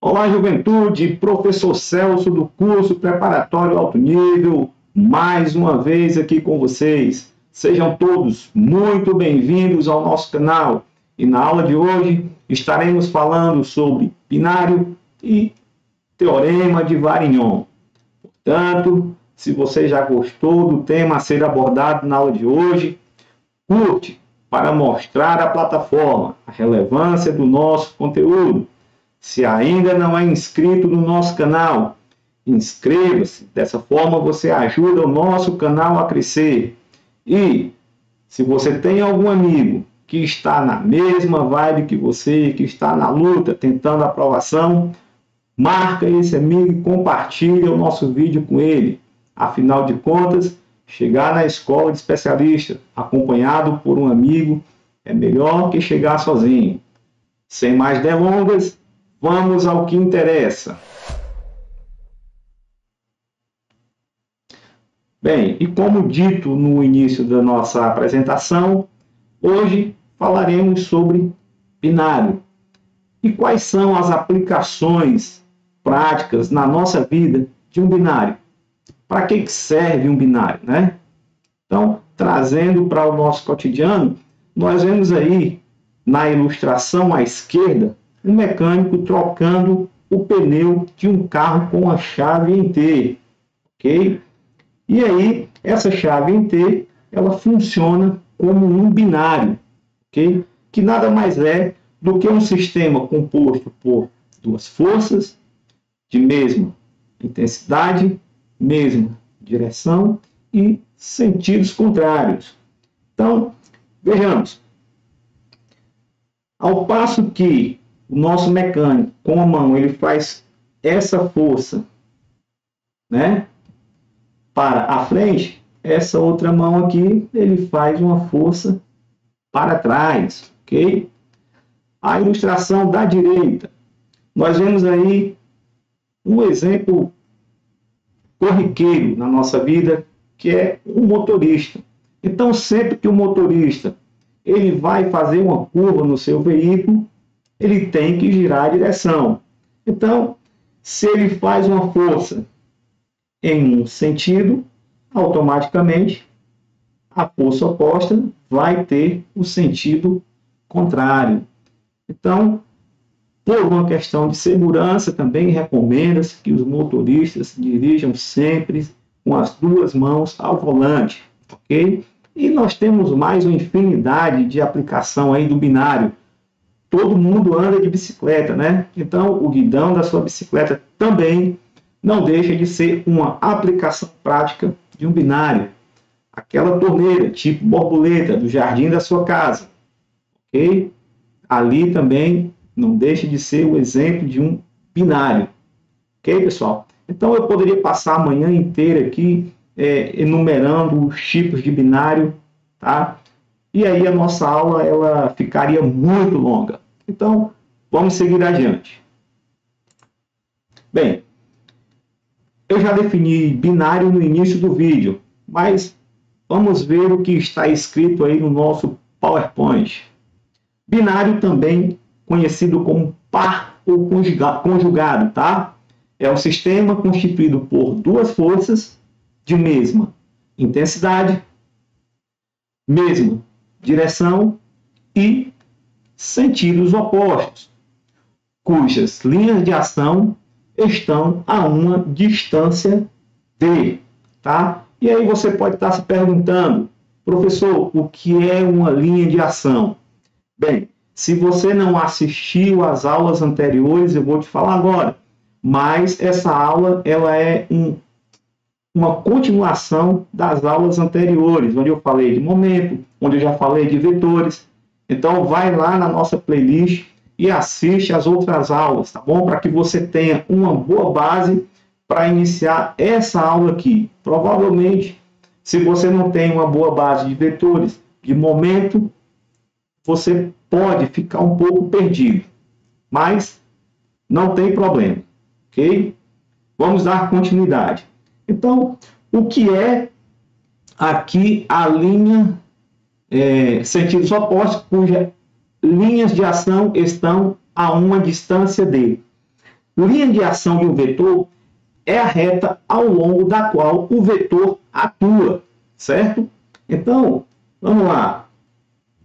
Olá, juventude, professor Celso do curso preparatório alto nível, mais uma vez aqui com vocês. Sejam todos muito bem-vindos ao nosso canal. E na aula de hoje estaremos falando sobre binário e teorema de Varignon. Portanto, se você já gostou do tema a ser abordado na aula de hoje, curte para mostrar à plataforma a relevância do nosso conteúdo. Se ainda não é inscrito no nosso canal, inscreva-se. Dessa forma você ajuda o nosso canal a crescer. E se você tem algum amigo que está na mesma vibe que você, que está na luta, tentando a aprovação, marca esse amigo e compartilha o nosso vídeo com ele. Afinal de contas, chegar na escola de especialista acompanhado por um amigo é melhor que chegar sozinho. Sem mais delongas, vamos ao que interessa. Bem, e como dito no início da nossa apresentação, hoje falaremos sobre binário. E quais são as aplicações práticas na nossa vida de um binário? Para que serve um binário, né? Então, trazendo para o nosso cotidiano, nós vemos aí na ilustração à esquerda um mecânico trocando o pneu de um carro com a chave em T, ok? E aí, essa chave em T, ela funciona como um binário, ok? Que nada mais é do que um sistema composto por duas forças de mesma intensidade, mesma direção e sentidos contrários. Então, vejamos. Ao passo que o nosso mecânico, com a mão, ele faz essa força, né, para a frente, essa outra mão aqui, ele faz uma força para trás, ok? A ilustração da direita, nós vemos aí um exemplo corriqueiro na nossa vida, que é um motorista. Então, sempre que o motorista ele vai fazer uma curva no seu veículo, ele tem que girar a direção. Então, se ele faz uma força em um sentido, automaticamente a força oposta vai ter o sentido contrário. Então, por uma questão de segurança, também recomenda-se que os motoristas dirijam sempre com as duas mãos ao volante, ok? E nós temos mais uma infinidade de aplicação aí do binário. Todo mundo anda de bicicleta, né? Então, o guidão da sua bicicleta também não deixa de ser uma aplicação prática de um binário. Aquela torneira tipo borboleta do jardim da sua casa, ok? Ali também não deixa de ser o exemplo de um binário. Ok, pessoal? Então, eu poderia passar a manhã inteira aqui enumerando os tipos de binário, tá? E aí a nossa aula ela ficaria muito longa. Então, vamos seguir adiante. Bem, eu já defini binário no início do vídeo, mas vamos ver o que está escrito aí no nosso PowerPoint. Binário também conhecido como par ou conjugado, tá? É um sistema constituído por duas forças de mesma intensidade, mesma direção e sentidos opostos, cujas linhas de ação estão a uma distância d, tá? E aí você pode estar se perguntando, professor, o que é uma linha de ação? Bem, se você não assistiu às aulas anteriores, eu vou te falar agora. Mas essa aula ela é uma continuação das aulas anteriores, onde eu falei de momento, onde eu já falei de vetores. Então, vai lá na nossa playlist e assiste as outras aulas, tá bom? Para que você tenha uma boa base para iniciar essa aula aqui. Provavelmente, se você não tem uma boa base de vetores, de momento, você pode ficar um pouco perdido, mas não tem problema, ok? Vamos dar continuidade. Então, o que é aqui a linha sentidos opostos, cujas linhas de ação estão a uma distância d? linha de ação de um vetor é a reta ao longo da qual o vetor atua, certo? Então, vamos lá.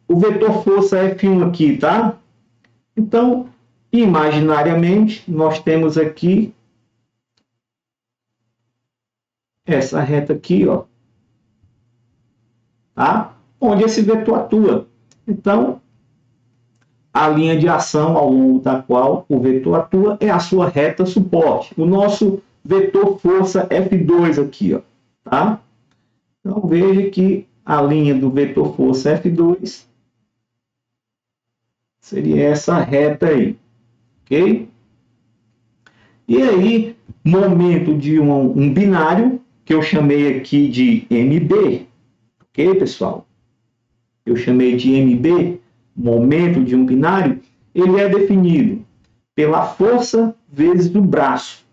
O vetor força F1 aqui, tá? Então, imaginariamente, nós temos aqui essa reta aqui, ó, tá? Onde esse vetor atua. Então, a linha de ação ao longo da qual o vetor atua é a sua reta suporte. O nosso vetor força F2 aqui, ó, tá? Então, veja que a linha do vetor força F2 seria essa reta aí, ok? E aí, momento de um binário, que eu chamei aqui de MB, ok, pessoal? Eu chamei de MB, momento de um binário, ele é definido pela força vezes o braço.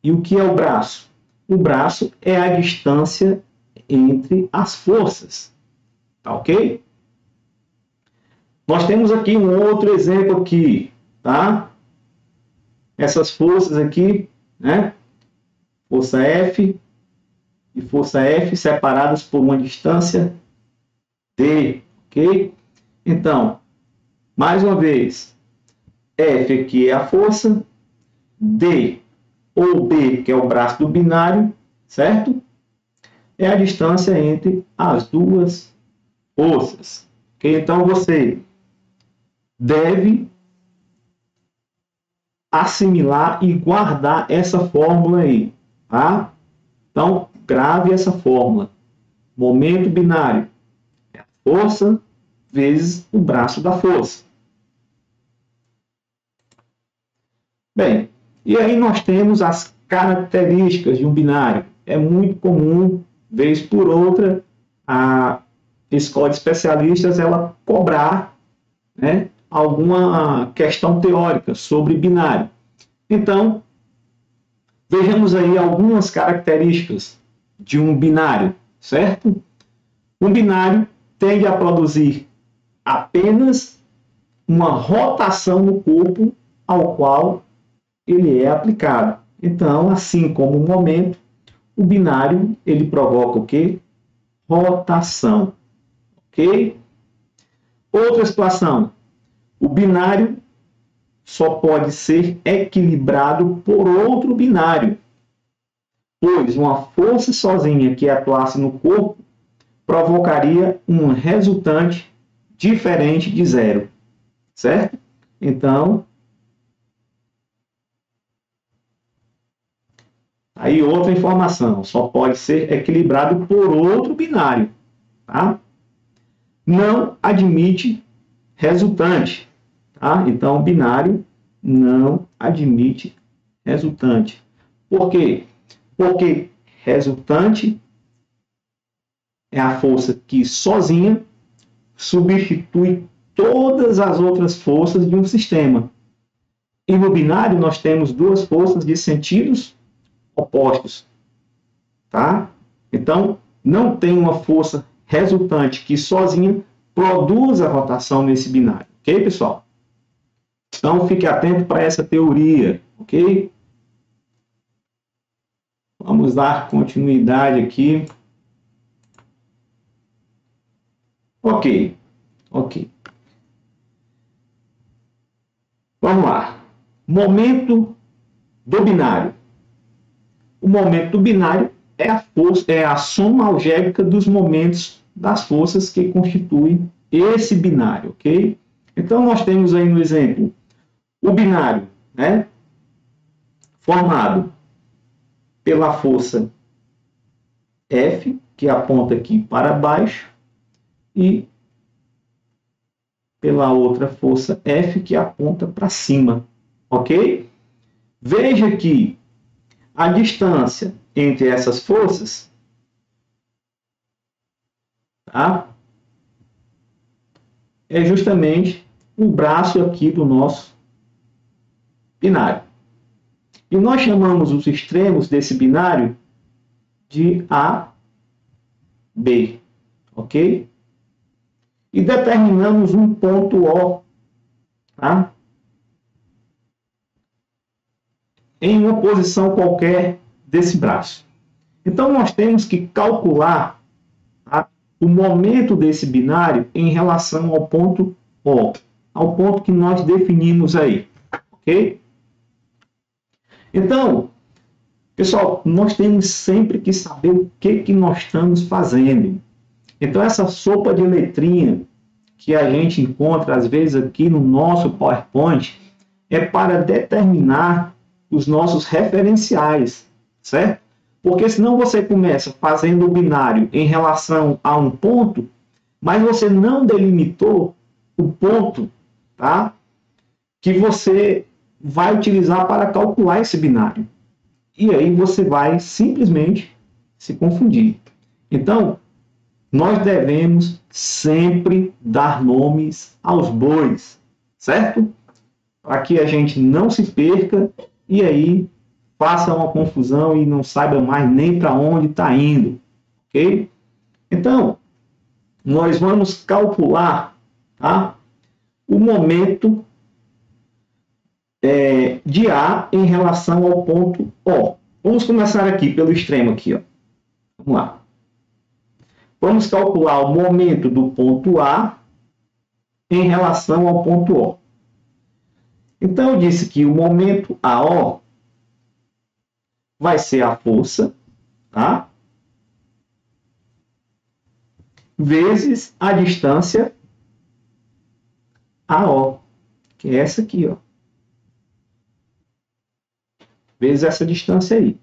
E o que é o braço? O braço é a distância entre as forças, tá ok? Nós temos aqui um outro exemplo aqui, tá? Essas forças aqui, né? Força F e força F separadas por uma distância D, ok? Então, mais uma vez, F aqui é a força, D ou B, que é o braço do binário, certo? É a distância entre as duas forças. Okay? Então, você deve assimilar e guardar essa fórmula aí, tá? Então, grave essa fórmula. Momento binário é a força vezes o braço da força. Bem, e aí nós temos as características de um binário. É muito comum, vez por outra, a escola de especialistas ela cobrar, né, alguma questão teórica sobre binário. Então, vejamos aí algumas características de um binário, certo? Um binário tende a produzir apenas uma rotação no corpo ao qual ele é aplicado. Então, assim como o momento, o binário ele provoca o quê? Rotação. Ok? Outra situação. O binário só pode ser equilibrado por outro binário, pois uma força sozinha que atuasse no corpo provocaria um resultante diferente de zero, certo? Então, aí outra informação, só pode ser equilibrado por outro binário, tá? Não admite resultante, tá? Então, o binário não admite resultante. Por quê? Porque resultante é a força que sozinha substitui todas as outras forças de um sistema. E no binário nós temos duas forças de sentidos opostos, tá? Então, não tem uma força resultante que sozinha produz a rotação nesse binário, ok, pessoal? Então, fique atento para essa teoria, ok? Vamos dar continuidade aqui. Ok. Vamos lá. Momento do binário. O momento do binário é a força, é a soma algébrica dos momentos das forças que constituem esse binário, ok? Então, nós temos aí no exemplo o binário, né? Formado pela força F, que aponta aqui para baixo, e pela outra força F, que aponta para cima, ok? Veja que a distância entre essas forças, tá, é justamente o braço aqui do nosso binário. E nós chamamos os extremos desse binário de A, B, ok? E determinamos um ponto O, tá? em uma posição qualquer desse braço. Então, nós temos que calcular, tá, o momento desse binário em relação ao ponto O, ao ponto que nós definimos aí, ok? Então, pessoal, nós temos sempre que saber o que nós estamos fazendo. Então, essa sopa de letrinha que a gente encontra, às vezes, aqui no nosso PowerPoint, é para determinar os nossos referenciais, certo? Porque senão você começa fazendo o binário em relação a um ponto, mas você não delimitou o ponto, tá, que você vai utilizar para calcular esse binário. E aí você vai simplesmente se confundir. Então, nós devemos sempre dar nomes aos bois, certo? Para que a gente não se perca e aí faça uma confusão e não saiba mais nem para onde está indo, ok? Então, nós vamos calcular, tá, o momento de A em relação ao ponto O. Vamos começar aqui pelo extremo aqui, ó. Vamos lá. Vamos calcular o momento do ponto A em relação ao ponto O. Então, eu disse que o momento AO vai ser a força, tá, vezes a distância AO, que é essa aqui, ó. Vezes essa distância aí,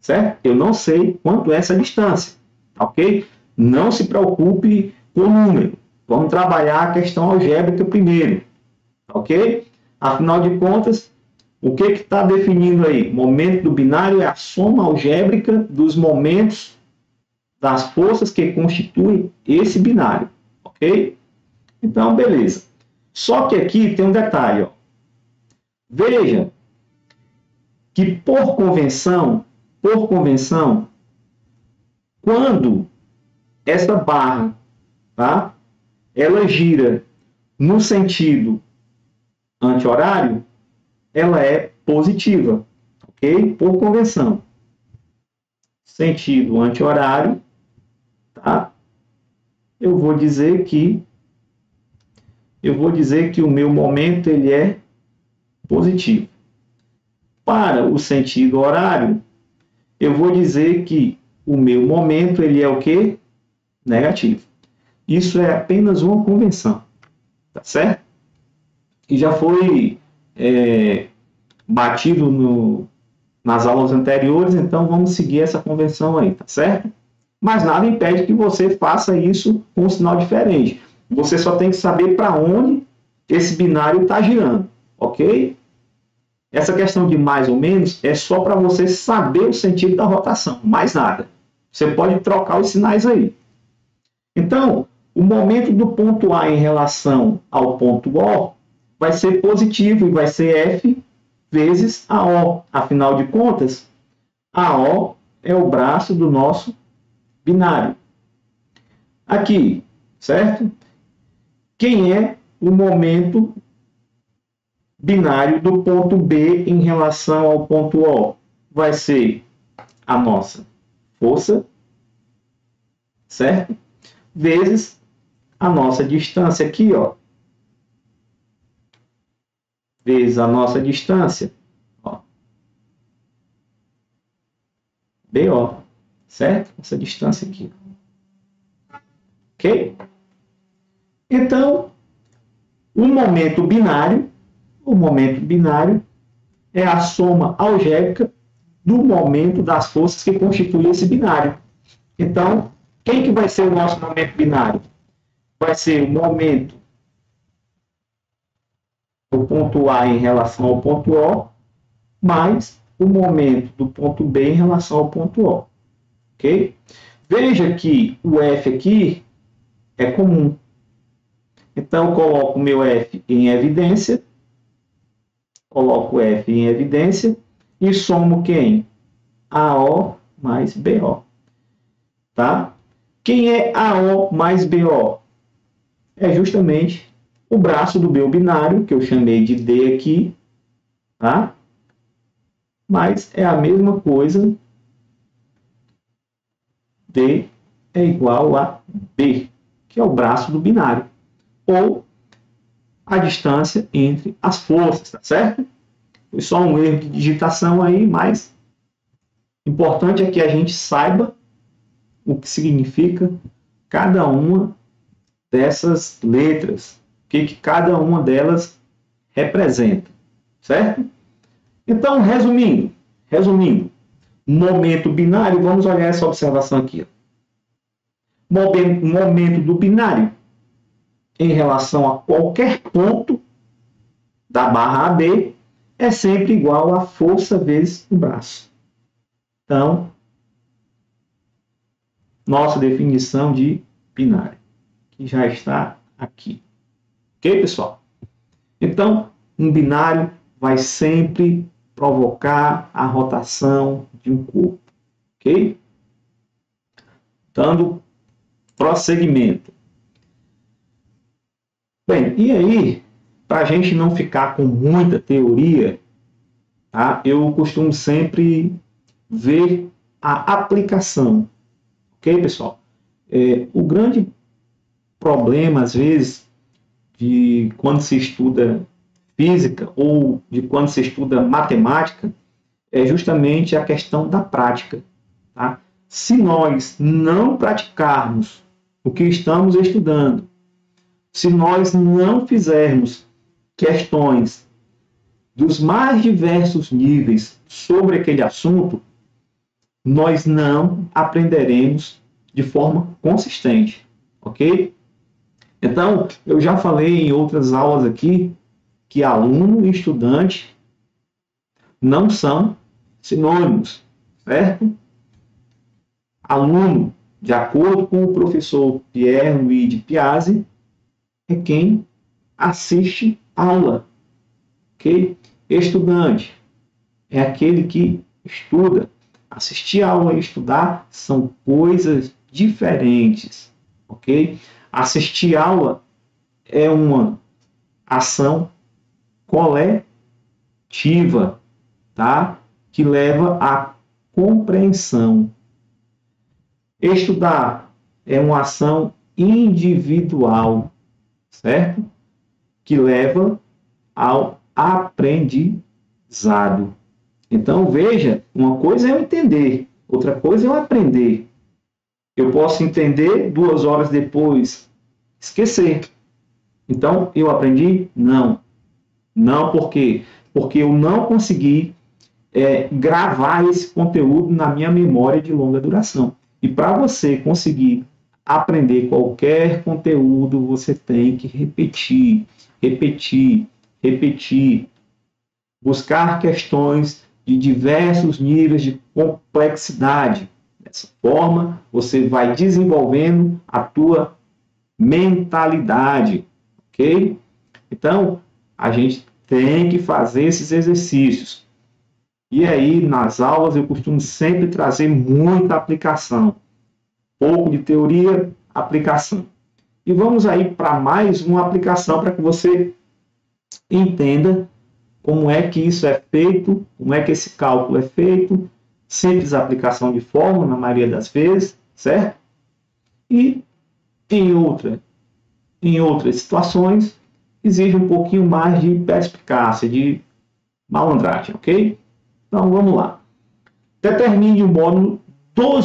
certo? Eu não sei quanto é essa distância, ok? Não se preocupe com o número. Vamos trabalhar a questão algébrica primeiro, ok? Afinal de contas, o que está definindo aí? O momento do binário é a soma algébrica dos momentos das forças que constituem esse binário, ok? Então, beleza. Só que aqui tem um detalhe, ó. Veja que por convenção, quando essa barra, tá, ela gira no sentido anti-horário, ela é positiva, ok? Por convenção. Sentido anti-horário, tá? Eu vou dizer que o meu momento ele é positivo. Para o sentido horário, eu vou dizer que o meu momento ele é o quê? Negativo. Isso é apenas uma convenção, tá certo? E já foi batido nas aulas anteriores, então vamos seguir essa convenção aí, tá certo? Mas nada impede que você faça isso com um sinal diferente. Você só tem que saber para onde esse binário está girando, ok? Essa questão de mais ou menos é só para você saber o sentido da rotação, mais nada. Você pode trocar os sinais aí. Então, o momento do ponto A em relação ao ponto O vai ser positivo e vai ser F vezes AO. Afinal de contas, AO é o braço do nosso binário. Aqui, certo? Quem é o momento binário do ponto B em relação ao ponto O? Vai ser a nossa força, certo? Vezes a nossa distância aqui, ó. Vezes a nossa distância, ó. BO, certo? Essa distância aqui. Ok? Então, o momento binário é a soma algébrica do momento das forças que constituem esse binário. Então, quem que vai ser o nosso momento binário? Vai ser o momento do ponto A em relação ao ponto O, mais o momento do ponto B em relação ao ponto O. Ok? Veja que o F aqui é comum. Então, eu coloco o meu F em evidência. Coloco F em evidência e somo quem? AO mais BO. Tá? Quem é AO mais BO? É justamente o braço do meu binário, que eu chamei de D aqui, tá? mas é a mesma coisa. D é igual a B, que é o braço do binário, ou a distância entre as forças, tá certo? Foi só um erro de digitação aí, mas o importante é que a gente saiba o que significa cada uma dessas letras, o que cada uma delas representa, certo? Então, resumindo, momento binário, vamos olhar essa observação aqui. Momento do binário em relação a qualquer ponto da barra AB é sempre igual a força vezes o braço. Então, nossa definição de binário, que já está aqui. Ok, pessoal? Então, um binário vai sempre provocar a rotação de um corpo. Ok? Dando prosseguimento. Bem, e aí, para a gente não ficar com muita teoria, tá? Eu costumo sempre ver a aplicação. Ok, pessoal? O grande problema, às vezes, de quando se estuda física ou de quando se estuda matemática, é justamente a questão da prática. Tá? Se nós não praticarmos o que estamos estudando, se nós não fizermos questões dos mais diversos níveis sobre aquele assunto, nós não aprenderemos de forma consistente, ok? Então, eu já falei em outras aulas aqui que aluno e estudante não são sinônimos, certo? Aluno, de acordo com o professor Pierre-Louis de Piazzi, é quem assiste aula, ok? Estudante é aquele que estuda. Assistir aula e estudar são coisas diferentes, ok? Assistir aula é uma ação coletiva, tá? Que leva à compreensão. Estudar é uma ação individual, certo? Que leva ao aprendizado. Então, veja, uma coisa é eu entender, outra coisa é eu aprender. Eu posso entender 2 horas depois, esquecer. Então, eu aprendi? Não. Não, por quê? Porque eu não consegui gravar esse conteúdo na minha memória de longa duração. E para você conseguir aprender qualquer conteúdo, você tem que repetir, repetir, repetir. Buscar questões de diversos níveis de complexidade. Dessa forma, você vai desenvolvendo a tua mentalidade, ok? Então, a gente tem que fazer esses exercícios. E aí, nas aulas, eu costumo sempre trazer muita aplicação. Pouco de teoria, aplicação. E vamos aí para mais uma aplicação para que você entenda como é que isso é feito, como é que esse cálculo é feito, simples aplicação de fórmula, na maioria das vezes, certo? E em outras situações, exige um pouquinho mais de perspicácia, de malandragem, ok? Então, vamos lá. Determine o módulo do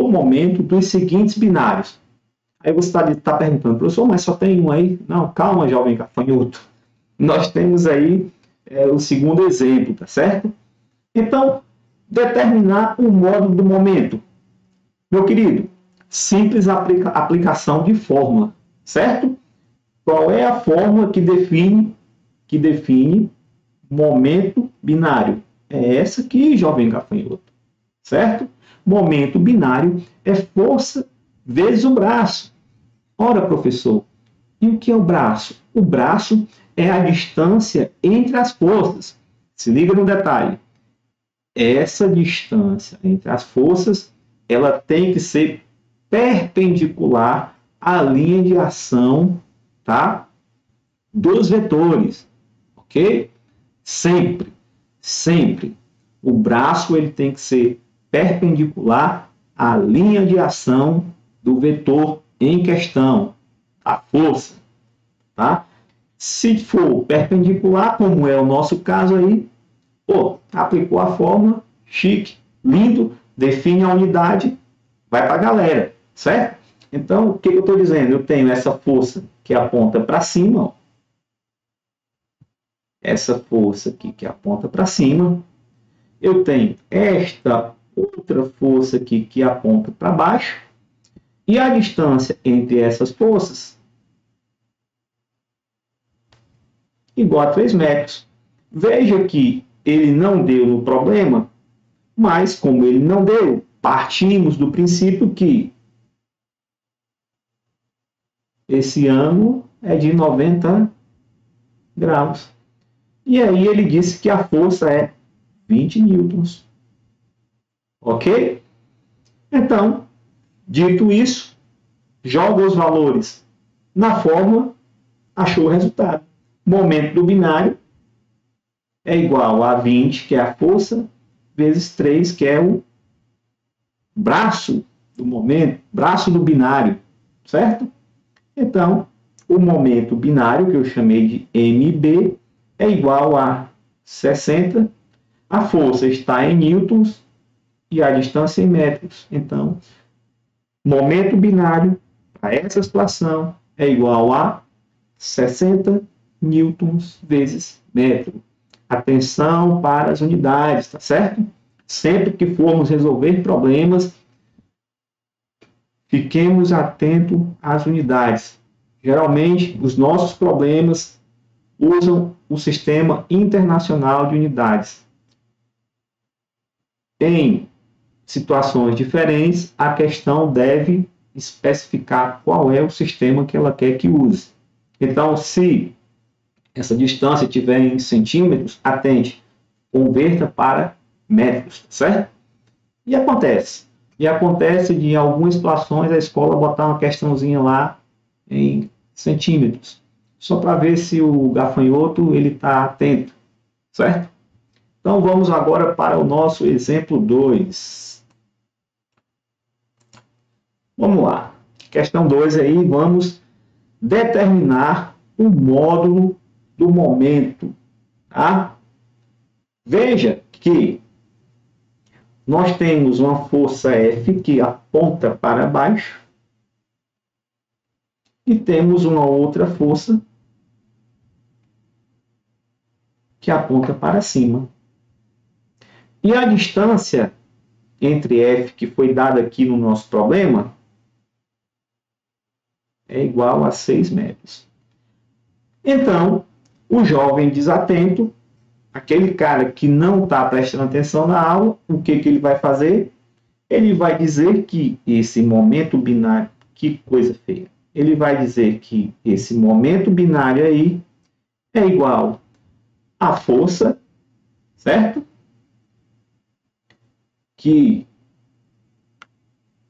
momento dos seguintes binários. Aí você está perguntando, professor, mas só tem um aí? Não, calma, jovem gafanhoto. Nós temos aí o segundo exemplo, tá certo? Então, determinar o módulo do momento. Meu querido, simples aplicação de fórmula, certo? Qual é a fórmula que define momento binário? É essa aqui, jovem gafanhoto, certo? Momento binário é força vezes o braço. Ora, professor, e o que é o braço? O braço é a distância entre as forças. Se liga no detalhe. Essa distância entre as forças, ela tem que ser perpendicular à linha de ação, tá? Dos vetores, ok? Sempre. Sempre. O braço ele tem que ser perpendicular à linha de ação do vetor em questão, a força, tá? Se for perpendicular, como é o nosso caso aí, pô, aplicou a fórmula, chique, lindo, define a unidade, vai para a galera, certo? Então, o que eu estou dizendo? Eu tenho essa força que aponta para cima, ó. Essa força aqui que aponta para cima. Eu tenho esta outra força aqui que aponta para baixo. E a distância entre essas forças igual a 3 metros. Veja que ele não deu no problema, mas como ele não deu, partimos do princípio que esse ângulo é de 90 graus. E aí ele disse que a força é 20 newtons. Ok? Então, dito isso, joga os valores na fórmula, achou o resultado. Momento do binário é igual a 20, que é a força, vezes 3, que é o braço do momento, braço do binário, certo? Então, o momento binário, que eu chamei de MB, é igual a 60. A força está em newtons e a distância em metros. Então, momento binário para essa situação é igual a 60 newtons vezes metro. Atenção para as unidades, tá certo? Sempre que formos resolver problemas, fiquemos atentos às unidades. Geralmente, os nossos problemas usam o Sistema Internacional de Unidades. Em situações diferentes, a questão deve especificar qual é o sistema que ela quer que use. Então, se essa distância estiver em centímetros, atente, converta para metros, certo? E acontece de em algumas situações a escola botar uma questãozinha lá em centímetros, só para ver se o gafanhoto ele está atento, certo? Então vamos agora para o nosso exemplo 2. Vamos lá. Questão 2 aí, vamos determinar o módulo do momento. Tá? Veja que nós temos uma força F que aponta para baixo e temos uma outra força que aponta para cima. E a distância entre F, que foi dada aqui no nosso problema, é igual a 6 metros. Então, o jovem desatento, aquele cara que não está prestando atenção na aula, o que ele vai fazer? Ele vai dizer que esse momento binário, que coisa feia, ele vai dizer que esse momento binário aí é igual à força, certo? Que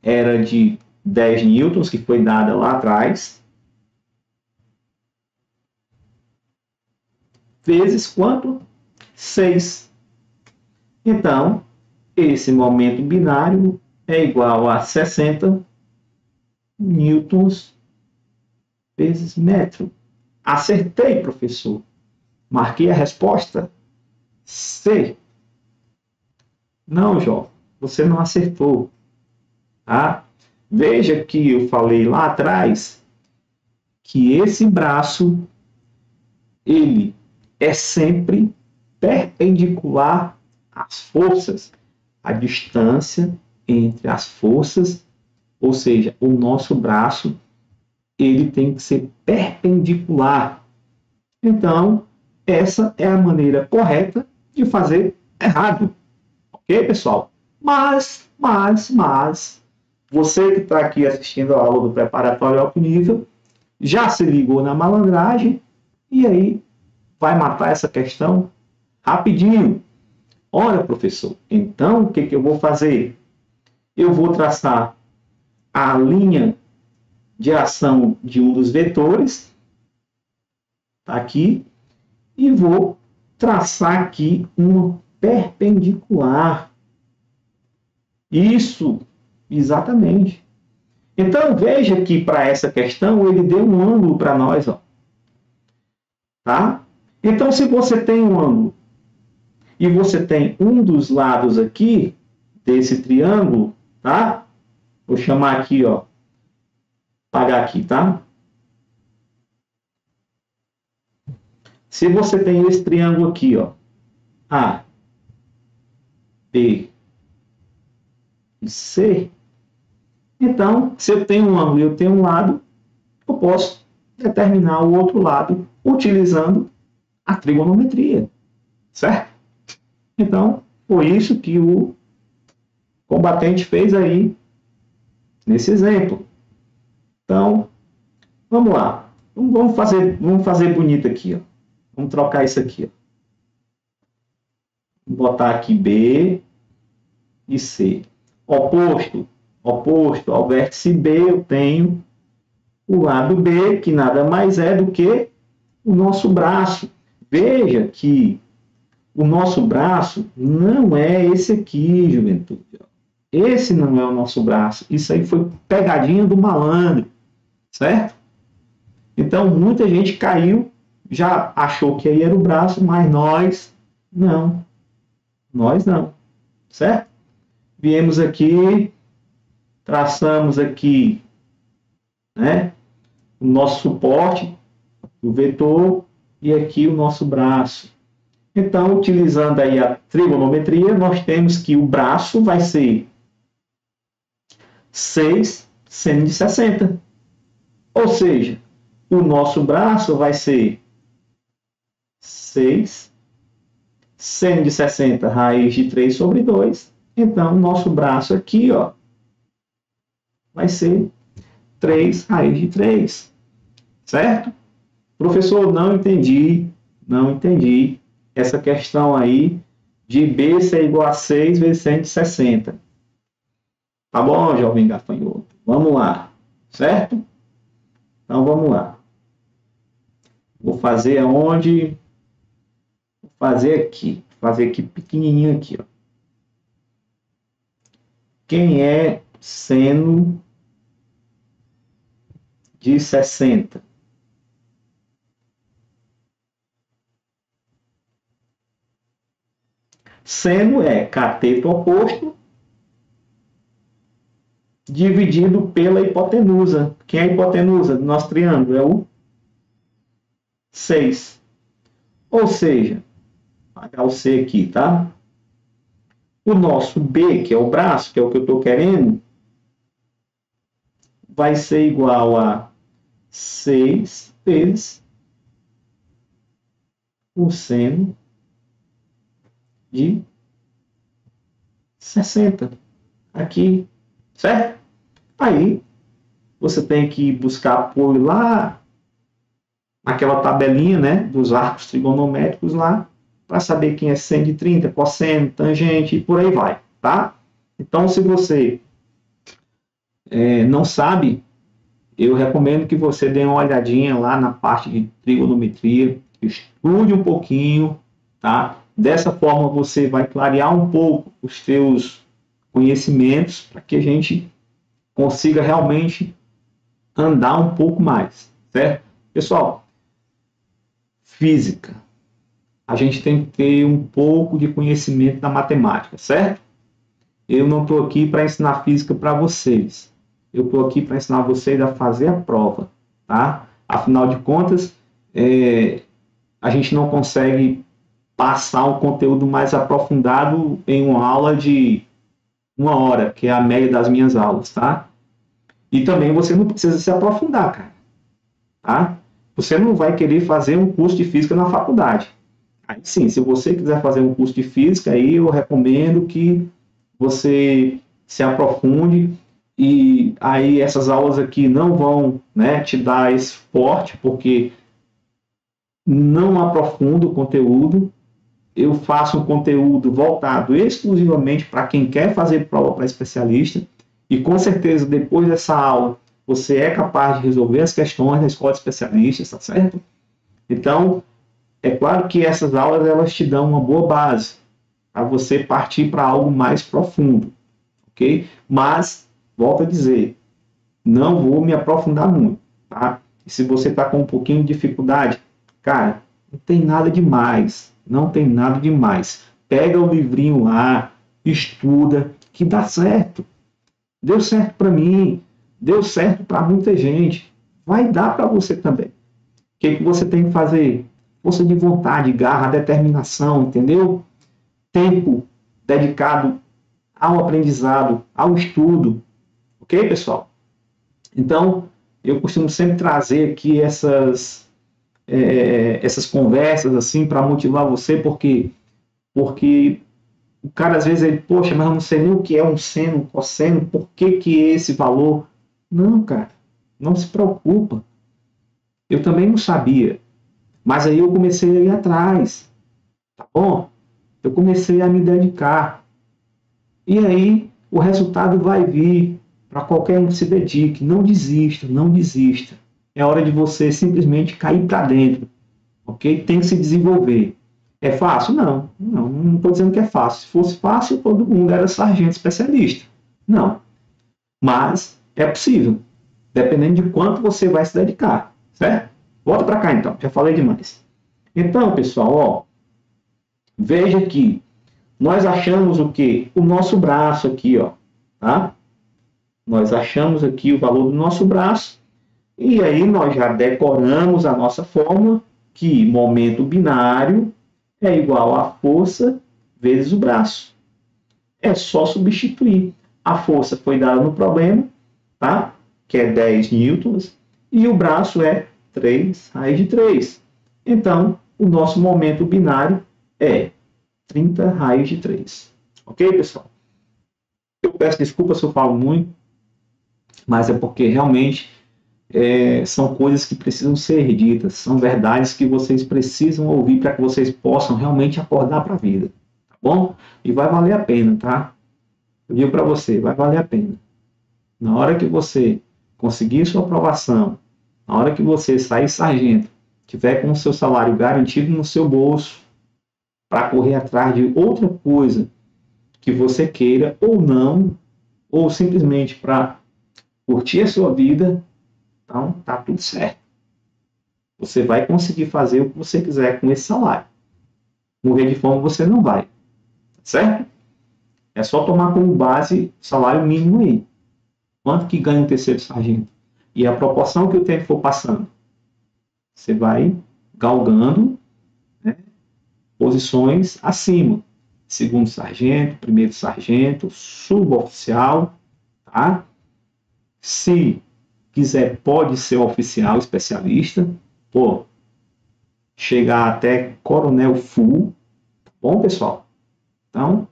era de 10 newtons, que foi dada lá atrás, vezes quanto? 6. Então, esse momento binário é igual a 60 newtons vezes metro. Acertei, professor. Marquei a resposta C. Não, jovem, você não acertou. Tá? Veja que eu falei lá atrás que esse braço ele é sempre perpendicular às forças, a distância entre as forças, ou seja, o nosso braço ele tem que ser perpendicular. Então, essa é a maneira correta de fazer errado. Ok, pessoal? Mas, você que está aqui assistindo a aula do preparatório alto nível, já se ligou na malandragem e aí vai matar essa questão rapidinho. Olha, professor, então o que eu vou fazer? Eu vou traçar a linha de ação de um dos vetores, tá aqui, e vou traçar aqui uma perpendicular. Isso, exatamente. Então, veja que para essa questão, ele deu um ângulo para nós. Ó. Tá? Então, se você tem um ângulo e você tem um dos lados aqui desse triângulo, tá? Vou chamar aqui, ó. Apagar aqui, tá? Se você tem esse triângulo aqui, ó. A, B e C. Então, se eu tenho um ângulo e eu tenho um lado, eu posso determinar o outro lado utilizando a trigonometria, certo? Então, foi isso que o combatente fez aí nesse exemplo. Então, vamos lá. Vamos fazer bonito aqui, ó. Vamos trocar isso aqui, ó. Vou botar aqui B e C. Oposto ao vértice B, eu tenho o lado B, que nada mais é do que o nosso braço. Veja que o nosso braço não é esse aqui, juventude. Esse não é o nosso braço. Isso aí foi pegadinha do malandro, certo? Então, muita gente caiu, já achou que aí era o braço, mas nós não. Nós não, certo? Viemos aqui, traçamos aqui, né, o nosso suporte, o vetor, e aqui o nosso braço. Então, utilizando aí a trigonometria, nós temos que o braço vai ser 6 seno de 60. Ou seja, o nosso braço vai ser 6 seno de 60 raiz de 3 sobre 2. Então, o nosso braço aqui, ó, vai ser 3 raiz de 3. Certo? Professor, não entendi essa questão aí de B ser igual a 6 vezes seno de 60. Tá bom, jovem gafanhoto? Vamos lá, certo? Então, vamos lá. Vou fazer aonde? Vou fazer aqui. Vou fazer aqui pequenininho aqui, ó. Quem é seno de 60? Seno é cateto oposto dividido pela hipotenusa. Quem é a hipotenusa do nosso triângulo? É o 6. Ou seja, vou apagar o C aqui, tá? O nosso B, que é o braço, que é o que eu estou querendo, vai ser igual a 6 vezes o seno de 60. Aqui, certo? Aí, você tem que buscar apoio lá naquela tabelinha, né, dos arcos trigonométricos lá, para saber quem é seno de 30, cosseno, tangente e por aí vai, tá? Então, se você não sabe, eu recomendo que você dê uma olhadinha lá na parte de trigonometria, estude um pouquinho, tá? Dessa forma você vai clarear um pouco os seus conhecimentos para que a gente consiga realmente andar um pouco mais, certo? Pessoal, física. A gente tem que ter um pouco de conhecimento da matemática, certo? Eu não estou aqui para ensinar física para vocês. Eu estou aqui para ensinar vocês a fazer a prova, tá? Afinal de contas, a gente não consegue passar um conteúdo mais aprofundado em uma aula de 1 hora, que é a média das minhas aulas, tá? E também você não precisa se aprofundar, cara, tá? Você não vai querer fazer um curso de física na faculdade. Aí sim, se você quiser fazer um curso de física, aí eu recomendo que você se aprofunde, e aí essas aulas aqui não vão, né, te dar esse suporte, porque não aprofundo o conteúdo. Eu faço um conteúdo voltado exclusivamente para quem quer fazer prova para especialista, e com certeza depois dessa aula você é capaz de resolver as questões da escola de especialistas, tá certo? Então, é claro que essas aulas elas te dão uma boa base, para você partir para algo mais profundo, ok? Mas, volto a dizer, não vou me aprofundar muito, tá? E se você está com um pouquinho de dificuldade, cara, não tem nada demais, não tem nada demais. Pega o livrinho lá, estuda, que dá certo. Deu certo para mim, deu certo para muita gente. Vai dar para você também. O que você tem que fazer? Força de vontade, garra, determinação, entendeu? Tempo dedicado ao aprendizado, ao estudo. Ok, pessoal? Então, eu costumo sempre trazer aqui essas conversas assim para motivar você, porque o cara às vezes ele, poxa, mas eu não sei nem o que é um seno, um cosseno, por que é esse valor? Não, cara, não se preocupa. Eu também não sabia, mas aí eu comecei a ir atrás, tá bom? Eu comecei a me dedicar. E aí o resultado vai vir para qualquer um que se dedique. Não desista, não desista. É hora de você simplesmente cair para dentro, ok? Tem que se desenvolver. É fácil? Não. Não estou dizendo que é fácil. Se fosse fácil, todo mundo era sargento especialista. Não. Mas é possível, dependendo de quanto você vai se dedicar, certo? Volta para cá então, já falei demais. Então, pessoal, ó, veja que nós achamos o quê? O nosso braço aqui, ó, tá? Nós achamos aqui o valor do nosso braço e aí nós já decoramos a nossa fórmula que momento binário é igual a força vezes o braço. É só substituir. A força foi dada no problema, tá? Que é 10 newtons, e o braço é 3 raiz de 3. Então, o nosso momento binário é 30 raiz de 3. Ok, pessoal? Eu peço desculpa se eu falo muito, mas é porque realmente são coisas que precisam ser ditas, são verdades que vocês precisam ouvir para que vocês possam realmente acordar para a vida, tá bom? E vai valer a pena, tá? Eu digo para você, vai valer a pena. Na hora que você conseguir sua aprovação, na hora que você sair sargento, tiver com o seu salário garantido no seu bolso, para correr atrás de outra coisa que você queira ou não, ou simplesmente para curtir a sua vida, então tá tudo certo. Você vai conseguir fazer o que você quiser com esse salário. Morrer de fome você não vai, certo? É só tomar como base o salário mínimo aí. Quanto que ganha um terceiro sargento? E a proporção que o tempo for passando, você vai galgando, né, posições acima. Segundo sargento, primeiro sargento, suboficial, tá? Se quiser, pode ser oficial especialista, pô, chegar até coronel full, tá bom, pessoal? Então,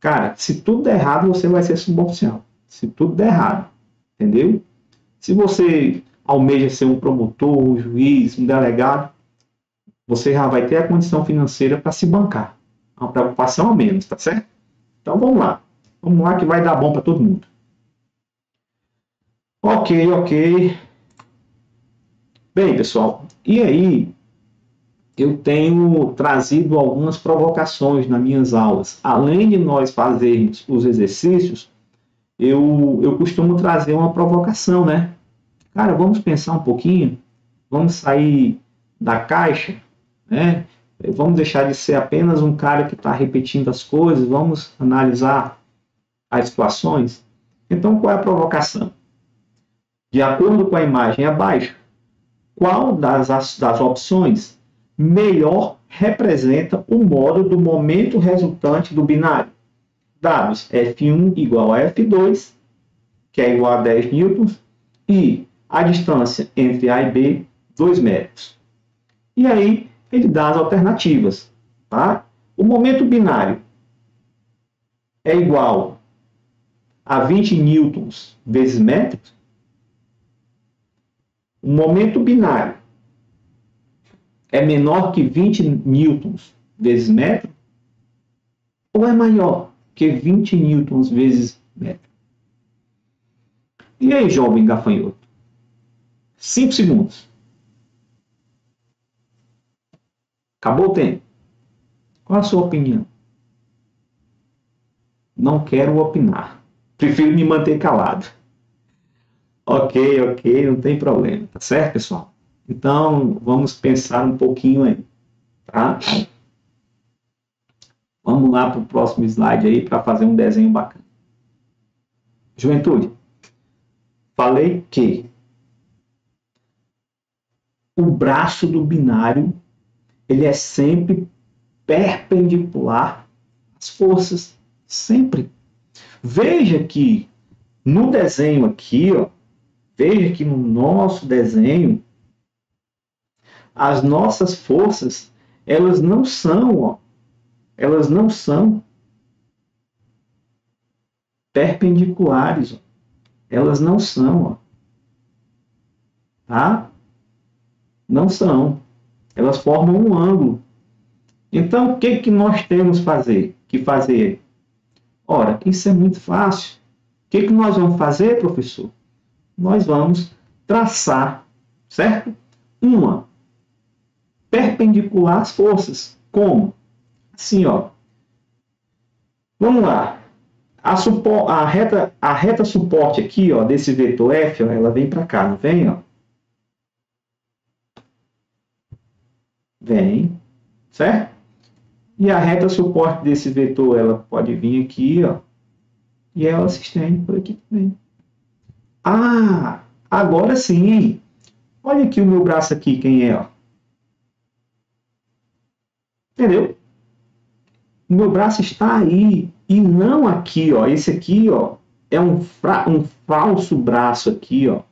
cara, se tudo der errado, você vai ser suboficial. Se tudo der errado, entendeu? Se você almeja ser um promotor, um juiz, um delegado, você já vai ter a condição financeira para se bancar. Uma preocupação a menos, tá certo? Então vamos lá. Vamos lá que vai dar bom para todo mundo. Ok. Bem, pessoal, e aí eu tenho trazido algumas provocações nas minhas aulas. Além de nós fazermos os exercícios, eu costumo trazer uma provocação, né? Cara, vamos pensar um pouquinho, vamos sair da caixa, né? Vamos deixar de ser apenas um cara que está repetindo as coisas, vamos analisar as situações. Então, qual é a provocação? De acordo com a imagem abaixo, qual das opções melhor representa o modo do momento resultante do binário? Dados F1 igual a F2, que é igual a 10 newtons, e a distância entre A e B, 2 metros. E aí, ele dá as alternativas. Tá? O momento binário é igual a 20 newtons vezes metros. O momento binário é menor que 20 newtons vezes metro? Ou é maior que 20 newtons vezes metro? E aí, jovem gafanhoto? 5 segundos. Acabou o tempo. Qual a sua opinião? não quero opinar. Prefiro me manter calado. Ok, não tem problema. Tá certo, pessoal? Então, vamos pensar um pouquinho aí, tá? Vamos lá para o próximo slide aí para fazer um desenho bacana. Juventude, falei que o braço do binário ele é sempre perpendicular às forças, sempre. Veja que no desenho aqui, ó, veja que no nosso desenho, as nossas forças, elas não são perpendiculares, ó. Elas não são, ó, tá? Não são. Elas formam um ângulo. Então, o que nós temos que fazer? Ora, isso é muito fácil. O que nós vamos fazer, professor? Nós vamos traçar, certo? Uma perpendicular às forças. Como? Assim, ó. Vamos lá. A reta suporte aqui, ó, desse vetor F, ó, ela vem para cá, não vem? Ó? Vem, certo? E a reta suporte desse vetor, ela pode vir aqui, ó, e ela se estende por aqui também. Ah, agora sim. Olha aqui o meu braço aqui, quem é, ó. Entendeu? O meu braço está aí e não aqui, ó. Esse aqui, ó, é um falso braço aqui, ó.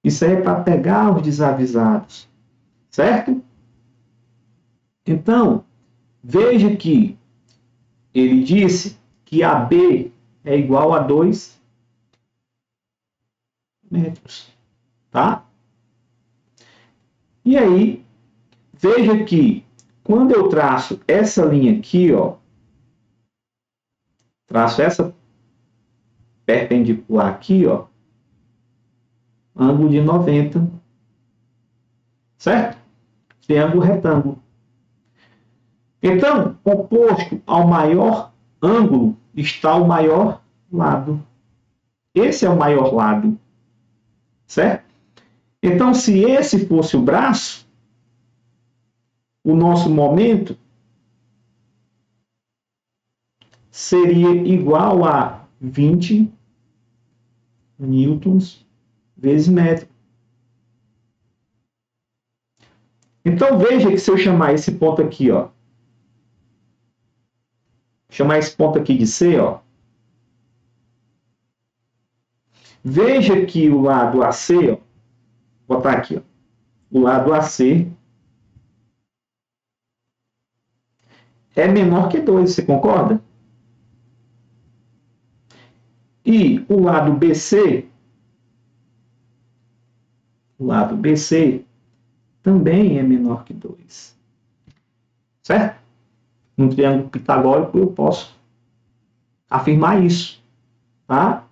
Isso aí é para pegar os desavisados, certo? Então, veja que ele disse que AB é igual a 2 metros, tá? E aí, veja que quando eu traço essa linha aqui, ó, traço essa perpendicular aqui, ó, ângulo de 90, certo? Triângulo retângulo. Então, oposto ao maior ângulo está o maior lado. Esse é o maior lado, certo? Então, se esse fosse o braço, o nosso momento seria igual a 20 newtons vezes metro. Então, veja que se eu chamar esse ponto aqui, ó, chamar esse ponto aqui de C, ó, veja que o lado AC, ó, vou botar aqui, ó, o lado AC é menor que 2, você concorda? E o lado BC também é menor que 2. Certo? No triângulo pitagórico eu posso afirmar isso. Tá?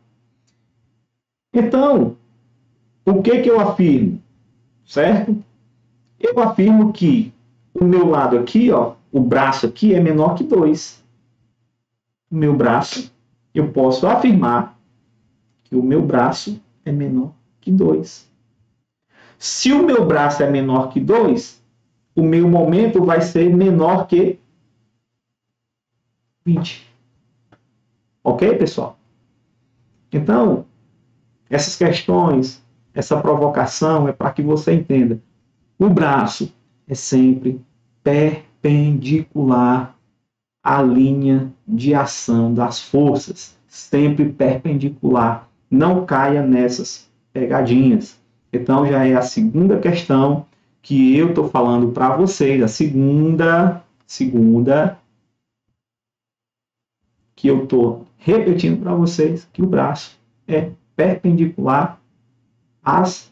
Então, o que eu afirmo? Certo? Eu afirmo que o meu lado aqui, ó, o braço aqui é menor que 2. O meu braço, eu posso afirmar que o meu braço é menor que 2. Se o meu braço é menor que 2, o meu momento vai ser menor que 20. Ok, pessoal? Então, essas questões, essa provocação é para que você entenda. O braço é sempre perpendicular à linha de ação das forças. Sempre perpendicular. Não caia nessas pegadinhas. Então, já é a segunda questão que eu estou falando para vocês. A segunda que eu estou repetindo para vocês, que o braço é perpendicular às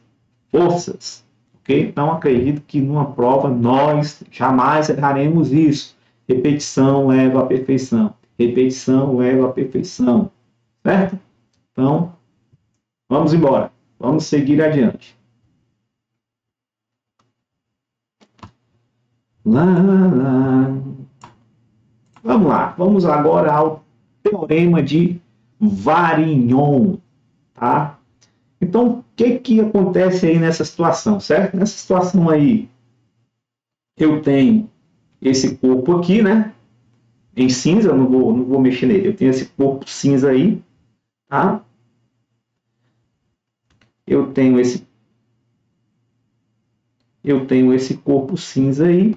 forças. Okay? Então, acredito que numa prova nós jamais erraremos isso. Repetição leva à perfeição. Repetição leva à perfeição. Certo? Então, vamos embora. Vamos seguir adiante. Vamos lá. Vamos agora ao teorema de Varignon, tá? Então, o que acontece aí nessa situação, certo? Nessa situação aí, eu tenho esse corpo aqui, né? Em cinza, não vou mexer nele. Eu tenho esse corpo cinza aí, tá? Eu tenho esse corpo cinza aí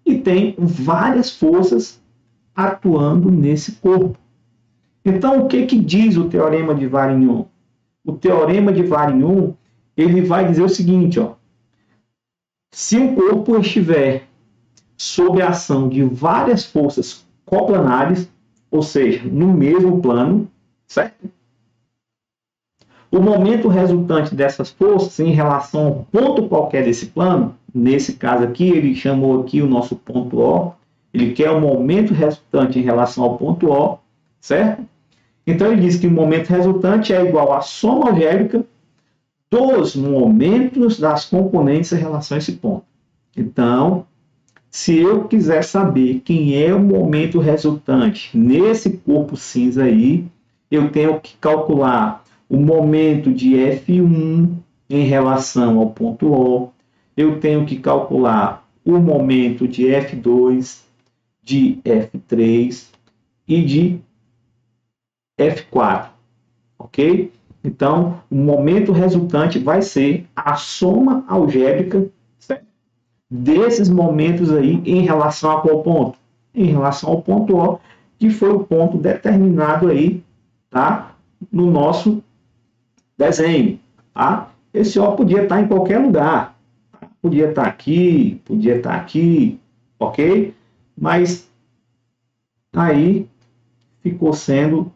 e tem várias forças atuando nesse corpo. Então, o que diz o teorema de Varignon? O teorema de Varignon, ele vai dizer o seguinte, ó: se um corpo estiver sob a ação de várias forças coplanares, ou seja, no mesmo plano, certo? O momento resultante dessas forças em relação ao ponto qualquer desse plano, nesse caso aqui, ele chamou aqui o nosso ponto O, ele quer o momento resultante em relação ao ponto O, certo? Então ele diz que o momento resultante é igual à soma algébrica dos momentos das componentes em relação a esse ponto. Então, se eu quiser saber quem é o momento resultante nesse corpo cinza aí, eu tenho que calcular o momento de F1 em relação ao ponto O, eu tenho que calcular o momento de F2, de F3 e de F4, ok? Então, o momento resultante vai ser a soma algébrica, certo? Desses momentos aí em relação a qual ponto? Em relação ao ponto O, que foi o ponto determinado aí, tá? No nosso desenho, tá? Esse O podia estar em qualquer lugar, podia estar aqui, ok? Mas aí ficou sendo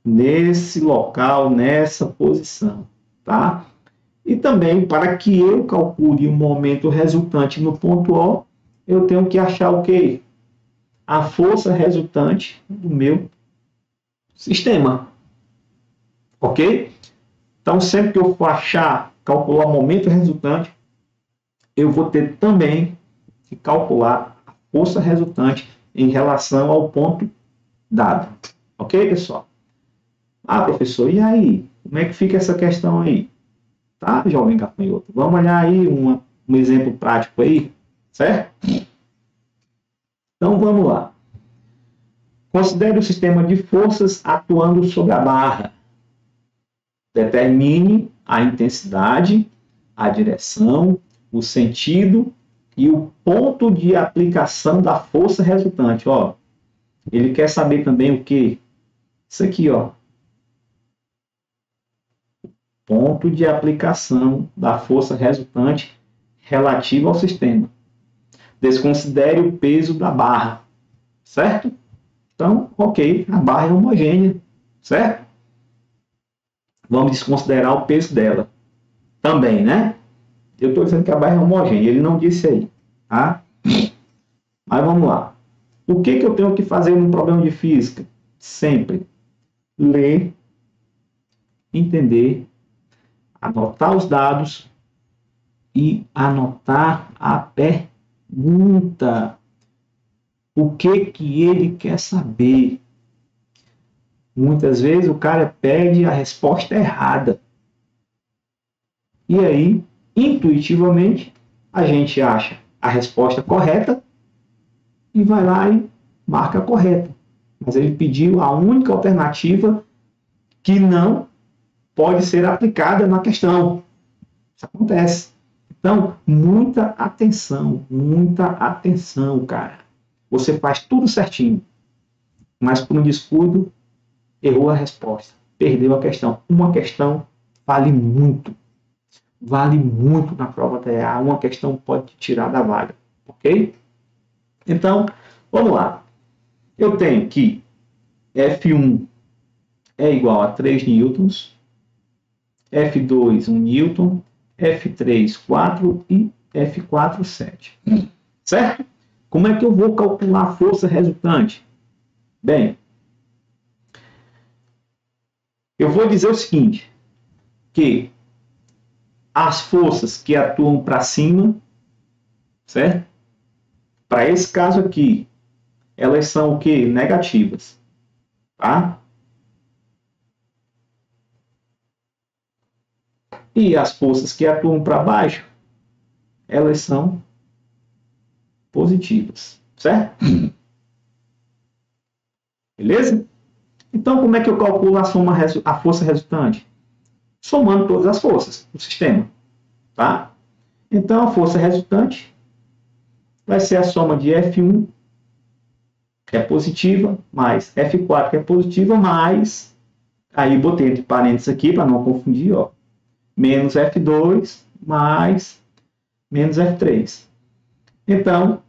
nesse local, nessa posição, tá? E também, para que eu calcule o momento resultante no ponto O, eu tenho que achar o quê? A força resultante do meu sistema, ok? Então, sempre que eu for calcular o momento resultante, eu vou ter também que calcular a força resultante em relação ao ponto dado, ok, pessoal? Ah, professor, e aí? Como é que fica essa questão aí? Tá, jovem gafanhoto? Vamos olhar aí um exemplo prático aí, certo? Então, vamos lá. Considere o sistema de forças atuando sobre a barra. Determine a intensidade, a direção, o sentido e o ponto de aplicação da força resultante. Ó, ele quer saber também o quê? Isso aqui, ó. Ponto de aplicação da força resultante relativa ao sistema. Desconsidere o peso da barra, certo? Então, ok, a barra é homogênea, certo? Vamos desconsiderar o peso dela também, né? Eu estou dizendo que a barra é homogênea, ele não disse aí, tá? Mas vamos lá. O que eu tenho que fazer num problema de física? Sempre ler, entender, anotar os dados e anotar a pergunta. O que ele quer saber? Muitas vezes o cara pede a resposta errada. E aí, intuitivamente, a gente acha a resposta correta e vai lá e marca a correta. Mas ele pediu a única alternativa que não pode ser aplicada na questão. Isso acontece. Então, muita atenção, cara. Você faz tudo certinho, mas por um descuido, errou a resposta, perdeu a questão. Uma questão vale muito na prova da EA. Uma questão pode te tirar da vaga, ok? Então, vamos lá. Eu tenho que F1 é igual a 3 newtons, F2 1 newton, F3 4 e F4 7. Certo? Como é que eu vou calcular a força resultante? Bem, eu vou dizer o seguinte, que as forças que atuam para cima, certo? Para esse caso aqui, elas são o quê? Negativas. Tá? E as forças que atuam para baixo, elas são positivas. Certo? Beleza? Então, como é que eu calculo a força resultante? Somando todas as forças do sistema. Tá? Então, a força resultante vai ser a soma de F1, que é positiva, mais F4, que é positiva, mais, aí botei entre parênteses aqui, para não confundir, ó, menos F2, mais menos F3. Então,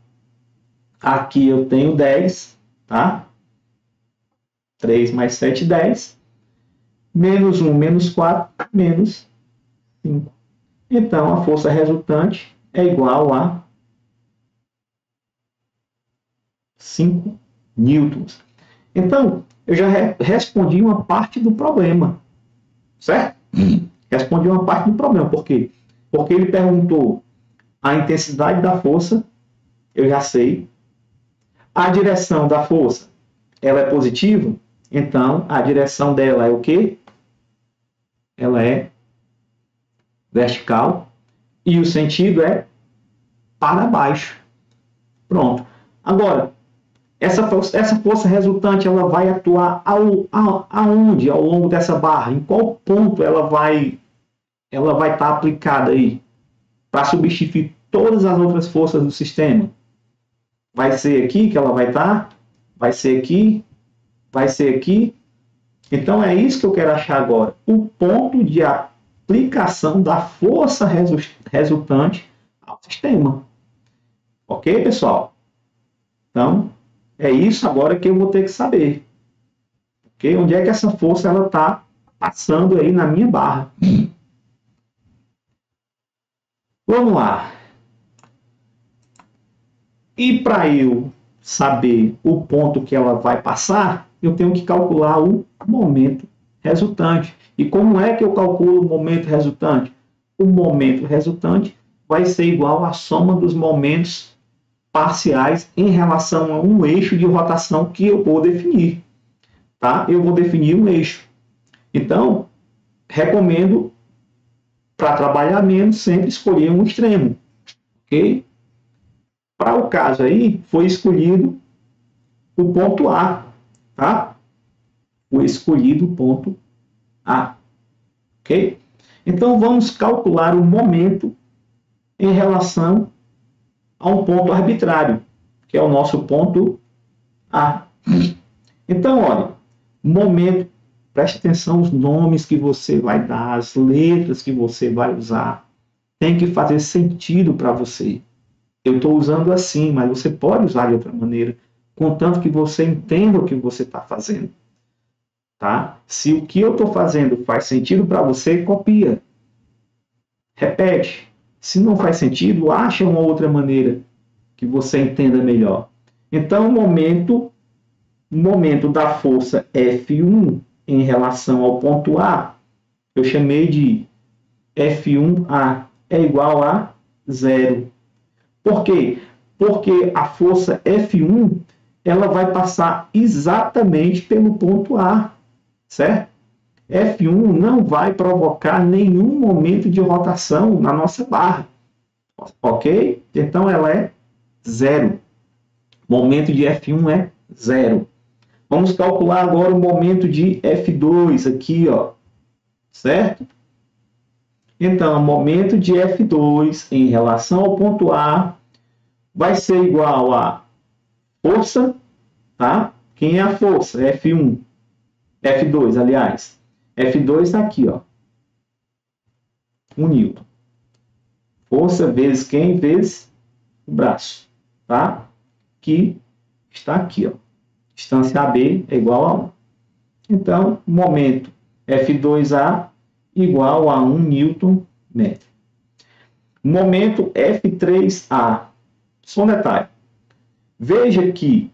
aqui eu tenho 10, tá? 3 mais 7, 10. Menos 1, menos 4, menos 5. Então, a força resultante é igual a 5 newtons. Então, eu já respondi uma parte do problema. Certo? Respondi uma parte do problema. Por quê? Porque ele perguntou a intensidade da força, eu já sei. A direção da força, ela é positiva? Então, a direção dela é o quê? Ela é vertical. E o sentido é para baixo. Pronto. Agora, essa força resultante, ela vai atuar aonde ao longo dessa barra? Em qual ponto ela vai estar aplicada aí para substituir todas as outras forças do sistema? Vai ser aqui que ela vai estar? Vai ser aqui? Vai ser aqui? Então é isso que eu quero achar agora. O ponto de aplicação da força resultante ao sistema. Ok, pessoal? Então, é isso agora que eu vou ter que saber. Ok? Onde é que essa força está passando aí na minha barra? Vamos lá. E para eu saber o ponto que ela vai passar, eu tenho que calcular o momento resultante. E como é que eu calculo o momento resultante? O momento resultante vai ser igual à soma dos momentos parciais em relação a um eixo de rotação que eu vou definir. Tá? Eu vou definir um eixo. Então, recomendo, para trabalhar menos, sempre escolher um extremo. Ok? Para o caso aí, foi escolhido o ponto A. Tá? Foi escolhido o ponto A. Ok? Então, vamos calcular o momento em relação a um ponto arbitrário, que é o nosso ponto A. Então, olha, momento, preste atenção nos nomes que você vai dar, as letras que você vai usar, tem que fazer sentido para você. Eu estou usando assim, mas você pode usar de outra maneira, contanto que você entenda o que você está fazendo. Tá? Se o que eu estou fazendo faz sentido para você, copia. Repete. Se não faz sentido, acha uma outra maneira que você entenda melhor. Então, o momento da força F1 em relação ao ponto A, eu chamei de F1A é igual a 0. Por quê? Porque a força F1 ela vai passar exatamente pelo ponto A, certo? F1 não vai provocar nenhum momento de rotação na nossa barra, ok? Então ela é 0. Momento de F1 é 0. Vamos calcular agora o momento de F2 aqui, ó, certo? Então, o momento de F2 em relação ao ponto A vai ser igual a força, tá? Quem é a força? F1. F2, aliás. F2 está aqui, ó. 1 newton. Força vezes quem? Vezes o braço, tá? Que está aqui, ó. Distância AB é igual a 1. Então, momento F2A igual a 1 newton metro. Momento F3A. Só um detalhe. Veja que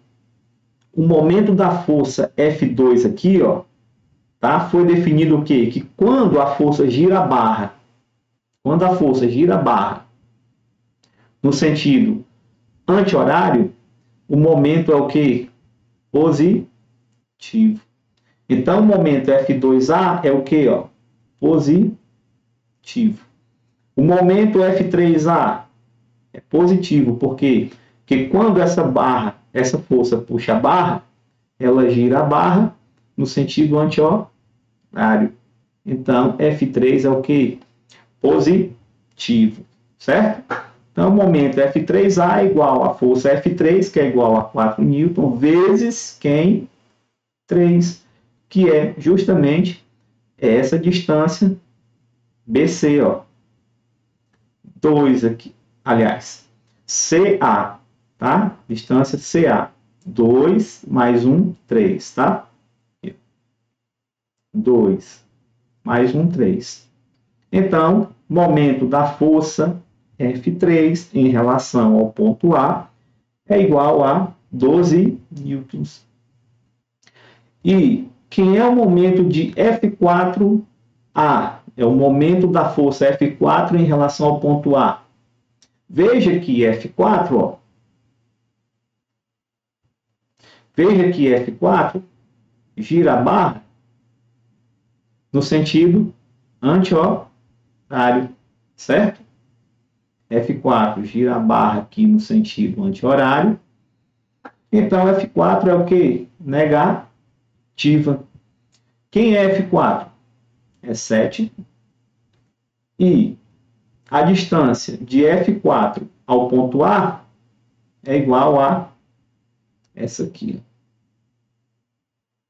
o momento da força F2 aqui, ó, tá? Foi definido o quê? Que quando a força gira a barra, no sentido anti-horário, o momento é o quê? Positivo. Então, o momento F2A é o quê? Ó? Positivo. O momento F3A é positivo. Por quê? Porque quando essa força puxa a barra, ela gira a barra no sentido anti-horário. Então, F3 é o quê? Positivo. Certo? Então, o momento F3A é igual à força F3, que é igual a 4 newton, vezes quem? 3, que é justamente essa distância BC, ó. 2 aqui, aliás, CA, tá? Distância CA. 2 mais 1, 3, tá? 2 mais 1, 3. Então, momento da força F3 em relação ao ponto A é igual a 12 newtons. E quem é o momento de F4A? É o momento da força F4 em relação ao ponto A. Veja que F4, ó. Veja que F4 gira a barra no sentido anti-horário, certo? F4 gira a barra aqui no sentido anti-horário. Então, F4 é o que? Negativa. Quem é F4? É 7. E a distância de F4 ao ponto A é igual a essa aqui.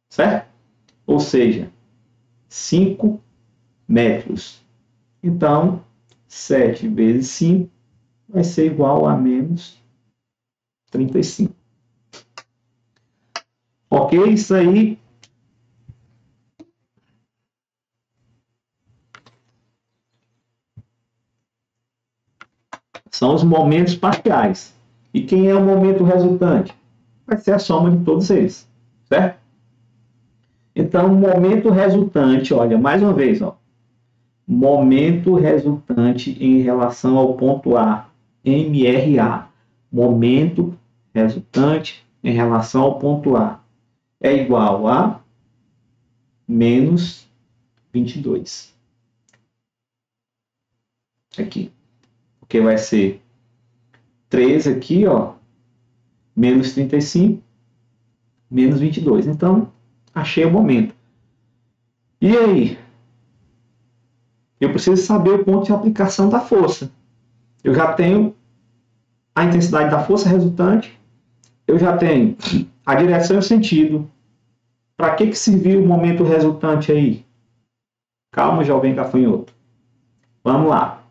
Certo? Ou seja, 5 metros. Então, 7 vezes 5 vai ser igual a menos 35. Ok? Isso aí são os momentos parciais. E quem é o momento resultante? Vai ser a soma de todos eles. Certo? Então, o momento resultante, olha, mais uma vez, ó. Momento resultante em relação ao ponto A, MRA. Momento resultante em relação ao ponto A é igual a menos 22. Aqui. Porque vai ser 3 aqui, ó, menos 35, menos 22. Então, achei o momento. E aí? Eu preciso saber o ponto de aplicação da força. Eu já tenho a intensidade da força resultante, eu já tenho a direção e o sentido. Para que serviu o momento resultante aí? Calma, jovem gafanhoto. Vamos lá.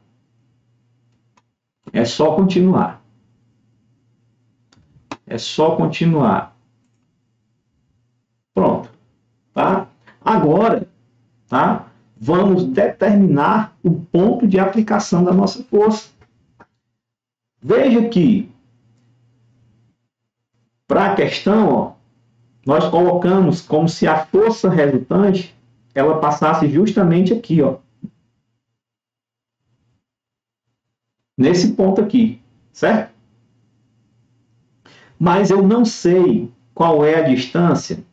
É só continuar. É só continuar. Pronto. Tá? Agora, tá? Vamos determinar o ponto de aplicação da nossa força. Veja que, para a questão, ó, nós colocamos como se a força resultante ela passasse justamente aqui, ó, nesse ponto aqui, certo? Mas eu não sei qual é a distância.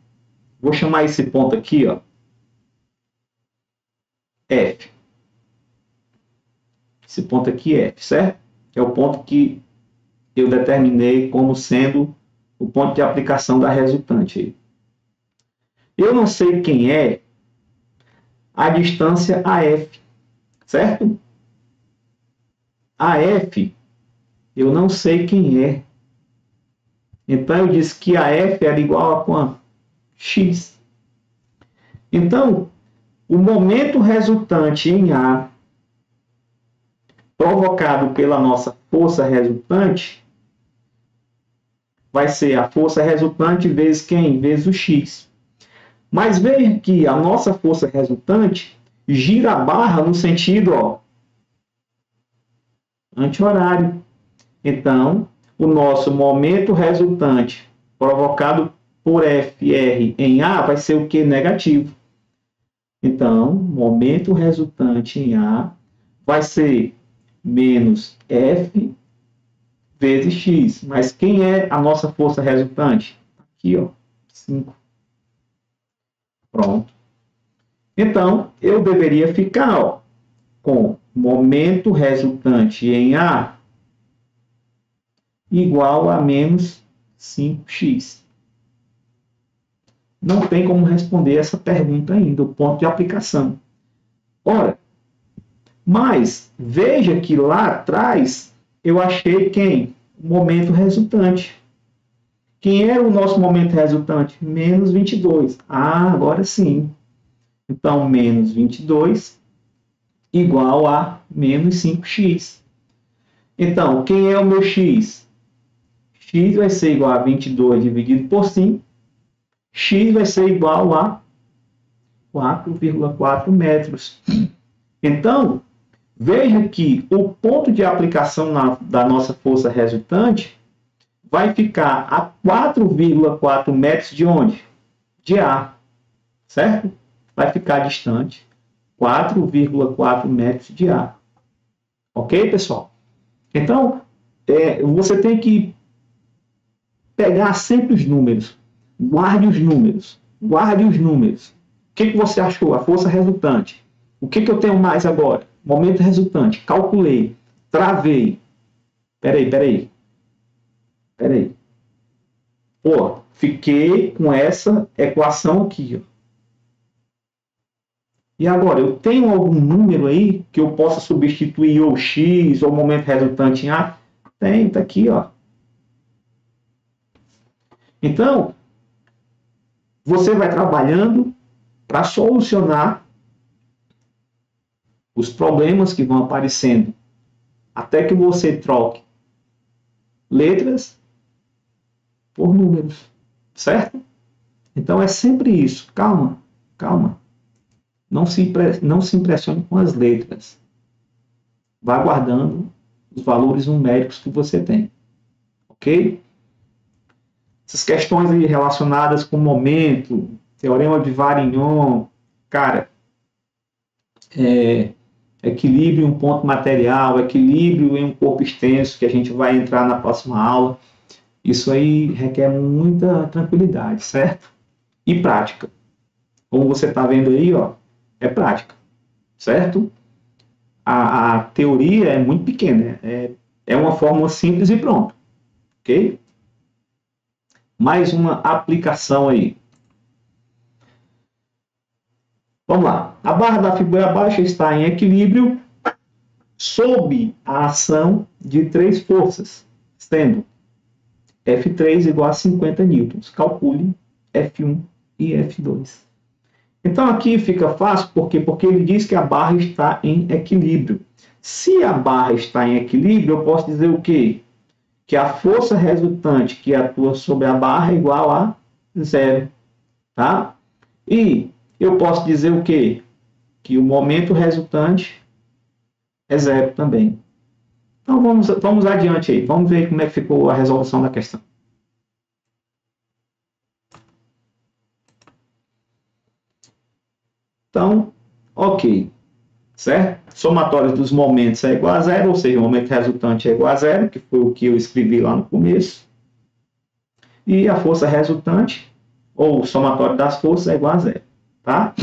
Vou chamar esse ponto aqui, ó, F. Esse ponto aqui é F, certo? É o ponto que eu determinei como sendo o ponto de aplicação da resultante aí. Eu não sei quem é a distância AF, certo? AF, eu não sei quem é. Então, eu disse que AF era igual a quanto? X. Então, o momento resultante em A, provocado pela nossa força resultante, vai ser a força resultante vezes quem? Vezes o X. Mas veja que a nossa força resultante gira a barra no sentido, ó, anti-horário. Então, o nosso momento resultante provocado por FR em A vai ser o que? Negativo. Então, momento resultante em A vai ser menos F vezes x. Mas quem é a nossa força resultante? Aqui, ó, 5. Pronto. Então, eu deveria ficar, ó, com momento resultante em A igual a menos 5x. Não tem como responder essa pergunta ainda, o ponto de aplicação. Ora, mas veja que lá atrás eu achei quem? O momento resultante. Quem era o nosso momento resultante? Menos 22. Ah, agora sim. Então, menos 22 igual a menos 5x. Então, quem é o meu x? X vai ser igual a 22 dividido por 5. X vai ser igual a 4,4 metros. Então, veja que o ponto de aplicação da nossa força resultante vai ficar a 4,4 metros de onde? De A, certo? Vai ficar distante 4,4 metros de A. Ok, pessoal? Então, você tem que pegar sempre os números. Guarde os números. Guarde os números. O que você achou? A força resultante. O que eu tenho mais agora? Momento resultante. Calculei. Travei. Peraí. Pô, fiquei com essa equação aqui. Ó. E agora, eu tenho algum número aí que eu possa substituir ou x ou momento resultante em A? Tem, tá aqui, ó. Então, você vai trabalhando para solucionar os problemas que vão aparecendo até que você troque letras por números, certo? Então é sempre isso. Calma. Não se impressione com as letras. Vá guardando os valores numéricos que você tem, ok? Essas questões aí relacionadas com momento, teorema de Varignon, cara, equilíbrio em um ponto material, equilíbrio em um corpo extenso, que a gente vai entrar na próxima aula, isso aí requer muita tranquilidade, certo? E prática. Como você está vendo aí, ó, é prática, certo? A teoria é muito pequena, é uma fórmula simples e pronto, ok? Mais uma aplicação aí. Vamos lá. A barra da figura abaixo está em equilíbrio sob a ação de 3 forças, sendo F3 igual a 50 newtons. Calcule F1 e F2. Então aqui fica fácil, por quê? Porque ele diz que a barra está em equilíbrio. Se a barra está em equilíbrio, eu posso dizer o quê? Que a força resultante que atua sobre a barra é igual a 0. Tá? E eu posso dizer o quê? Que o momento resultante é 0 também. Então vamos adiante aí. Vamos ver como é que ficou a resolução da questão. Então, ok. Certo? Somatório dos momentos é igual a 0, ou seja, o momento resultante é igual a 0, que foi o que eu escrevi lá no começo. E a força resultante, ou o somatório das forças, é igual a 0. Tá?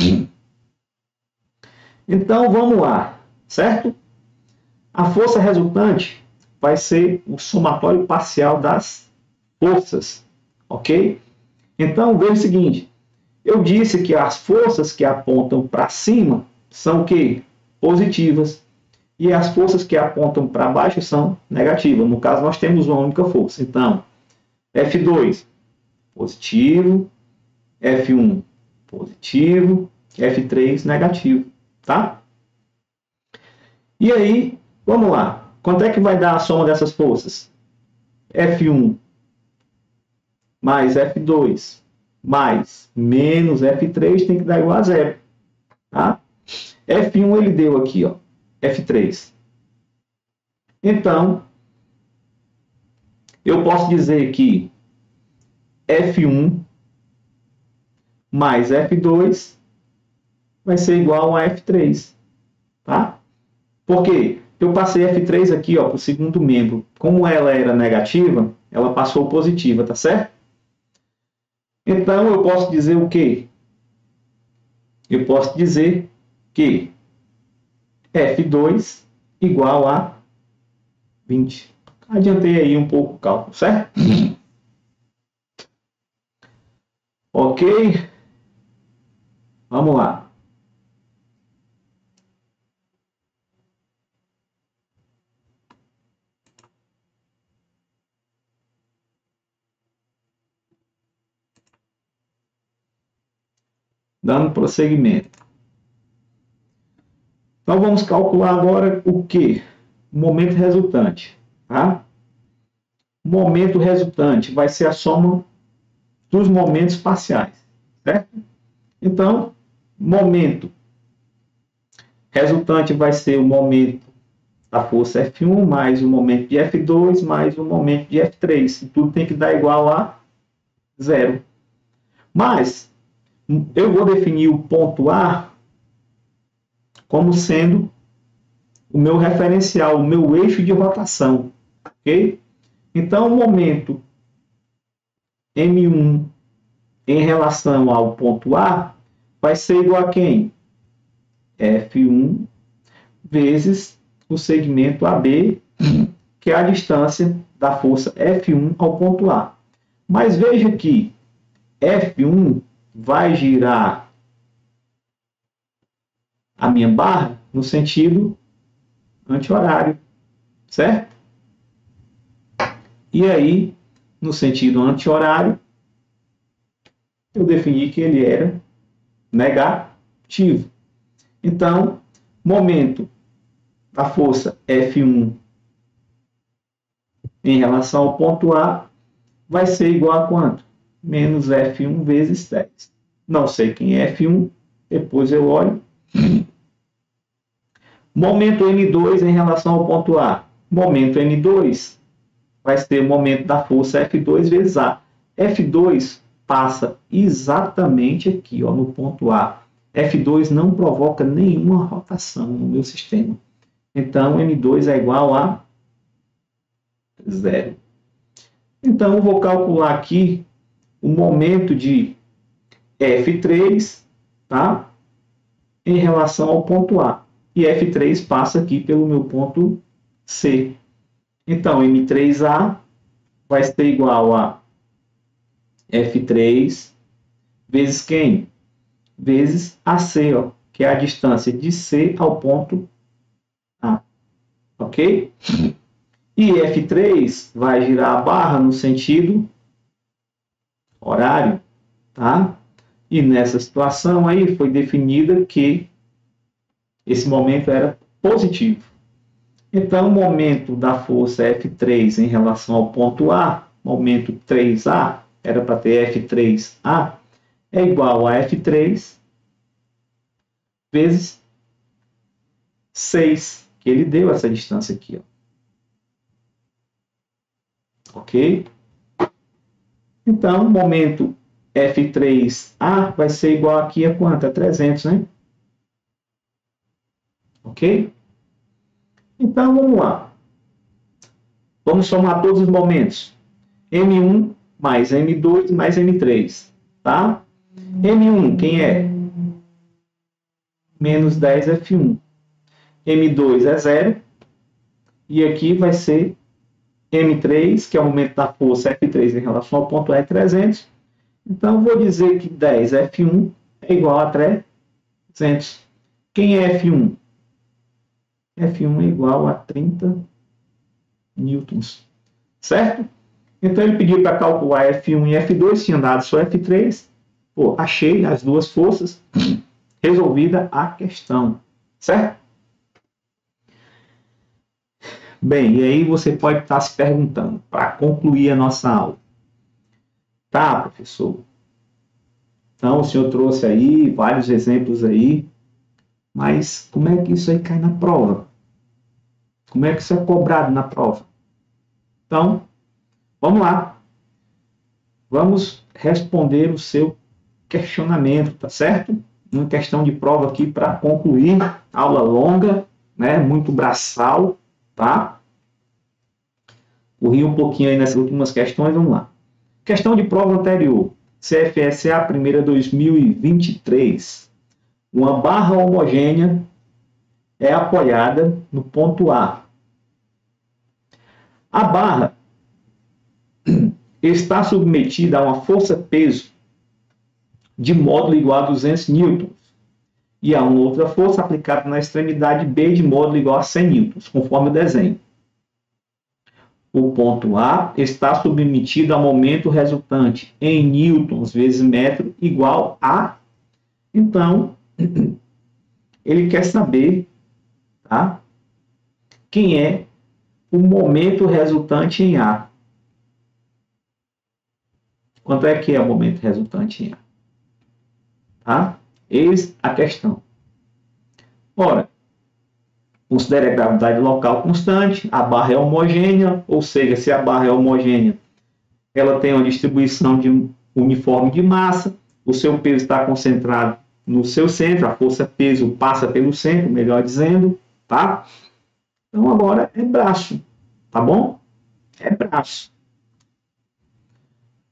Então, vamos lá. Certo? A força resultante vai ser o somatório parcial das forças. Ok? Então, veja o seguinte. Eu disse que as forças que apontam para cima são o quê? Positivas. E as forças que apontam para baixo são negativas. No caso, nós temos uma única força. Então, F2, positivo. F1, positivo. F3, negativo. Tá? E aí, vamos lá. Quanto é que vai dar a soma dessas forças? F1 mais F2 mais menos F3 tem que dar igual a 0. Tá? F1 ele deu aqui, ó, F3. Então, eu posso dizer que F1 mais F2 vai ser igual a F3. Tá? Por quê? eu passei F3 aqui, ó, para o segundo membro. Como ela era negativa, ela passou positiva, tá certo? Então, eu posso dizer o quê? Eu posso dizer que F2 igual a 20. Adiantei aí um pouco o cálculo, certo? Ok? Vamos lá. Dando prosseguimento. Então, vamos calcular agora o quê? O momento resultante. Tá? O momento resultante vai ser a soma dos momentos parciais. Certo? Então, momento resultante vai ser o momento da força F1 mais o momento de F2 mais o momento de F3. E tudo tem que dar igual a 0. Mas eu vou definir o ponto A como sendo o meu referencial, o meu eixo de rotação. Ok? Então, o momento M1 em relação ao ponto A vai ser igual a quem? F1 vezes o segmento AB, que é a distância da força F1 ao ponto A. Mas veja que F1 vai girar a minha barra no sentido anti-horário, certo? E aí, no sentido anti-horário, eu defini que ele era negativo. Então, momento da força F1 em relação ao ponto A vai ser igual a quanto? Menos F1 vezes 10. Não sei quem é F1, depois eu olho. Momento M2 em relação ao ponto A. Momento M2 vai ser o momento da força F2 vezes A. F2 passa exatamente aqui, ó, no ponto A. F2 não provoca nenhuma rotação no meu sistema. Então, M2 é igual a 0. Então, eu vou calcular aqui o momento de F3, tá? Em relação ao ponto A. E F3 passa aqui pelo meu ponto C. Então, M3A vai ser igual a F3 vezes quem? Vezes AC, ó, que é a distância de C ao ponto A. Ok? E F3 vai girar a barra no sentido horário, tá? E nessa situação aí foi definida que esse momento era positivo. Então, o momento da força F3 em relação ao ponto A, momento 3A, era para ter F3A, é igual a F3 vezes 6, que ele deu essa distância aqui, ó. Ok? Então, o momento F3A vai ser igual aqui a quanto? A 300, né? Ok? Então, vamos lá. Vamos somar todos os momentos. M1 mais M2 mais M3. Tá? M1, quem é? Menos 10 F1. M2 é 0. E aqui vai ser M3, que é o momento da força F3 em relação ao ponto A, é 300. Então, vou dizer que 10 F1 é igual a 300. Quem é F1? F1 é igual a 30 newtons. Certo? Então, ele pediu para calcular F1 e F2, tinha dado só F3. Pô, achei as duas forças, resolvida a questão. Certo? Bem, e aí você pode estar se perguntando, para concluir a nossa aula. Tá, professor? Então, o senhor trouxe aí vários exemplos aí, mas como é que isso aí cai na prova? Como é que isso é cobrado na prova? Então, vamos lá. Vamos responder o seu questionamento, tá certo? Uma questão de prova aqui para concluir, aula longa, né? Muito braçal, tá? Corri um pouquinho aí nessas últimas questões, vamos lá. Questão de prova anterior, CFSA, primeira 2023. Uma barra homogênea é apoiada no ponto A. A barra está submetida a uma força-peso de módulo igual a 200 newtons e a uma outra força aplicada na extremidade B de módulo igual a 100 newtons, conforme o desenho. O ponto A está submetido ao momento resultante em newtons vezes metro igual a... Então, ele quer saber, tá? Quem é o momento resultante em A. Quanto é que é o momento resultante em A? Tá? Eis a questão. Ora, considere a gravidade local constante, a barra é homogênea, ou seja, se a barra é homogênea, ela tem uma distribuição uniforme de massa, o seu peso está concentrado no seu centro, a força-peso passa pelo centro, melhor dizendo, tá? Então agora é braço, tá bom? É braço.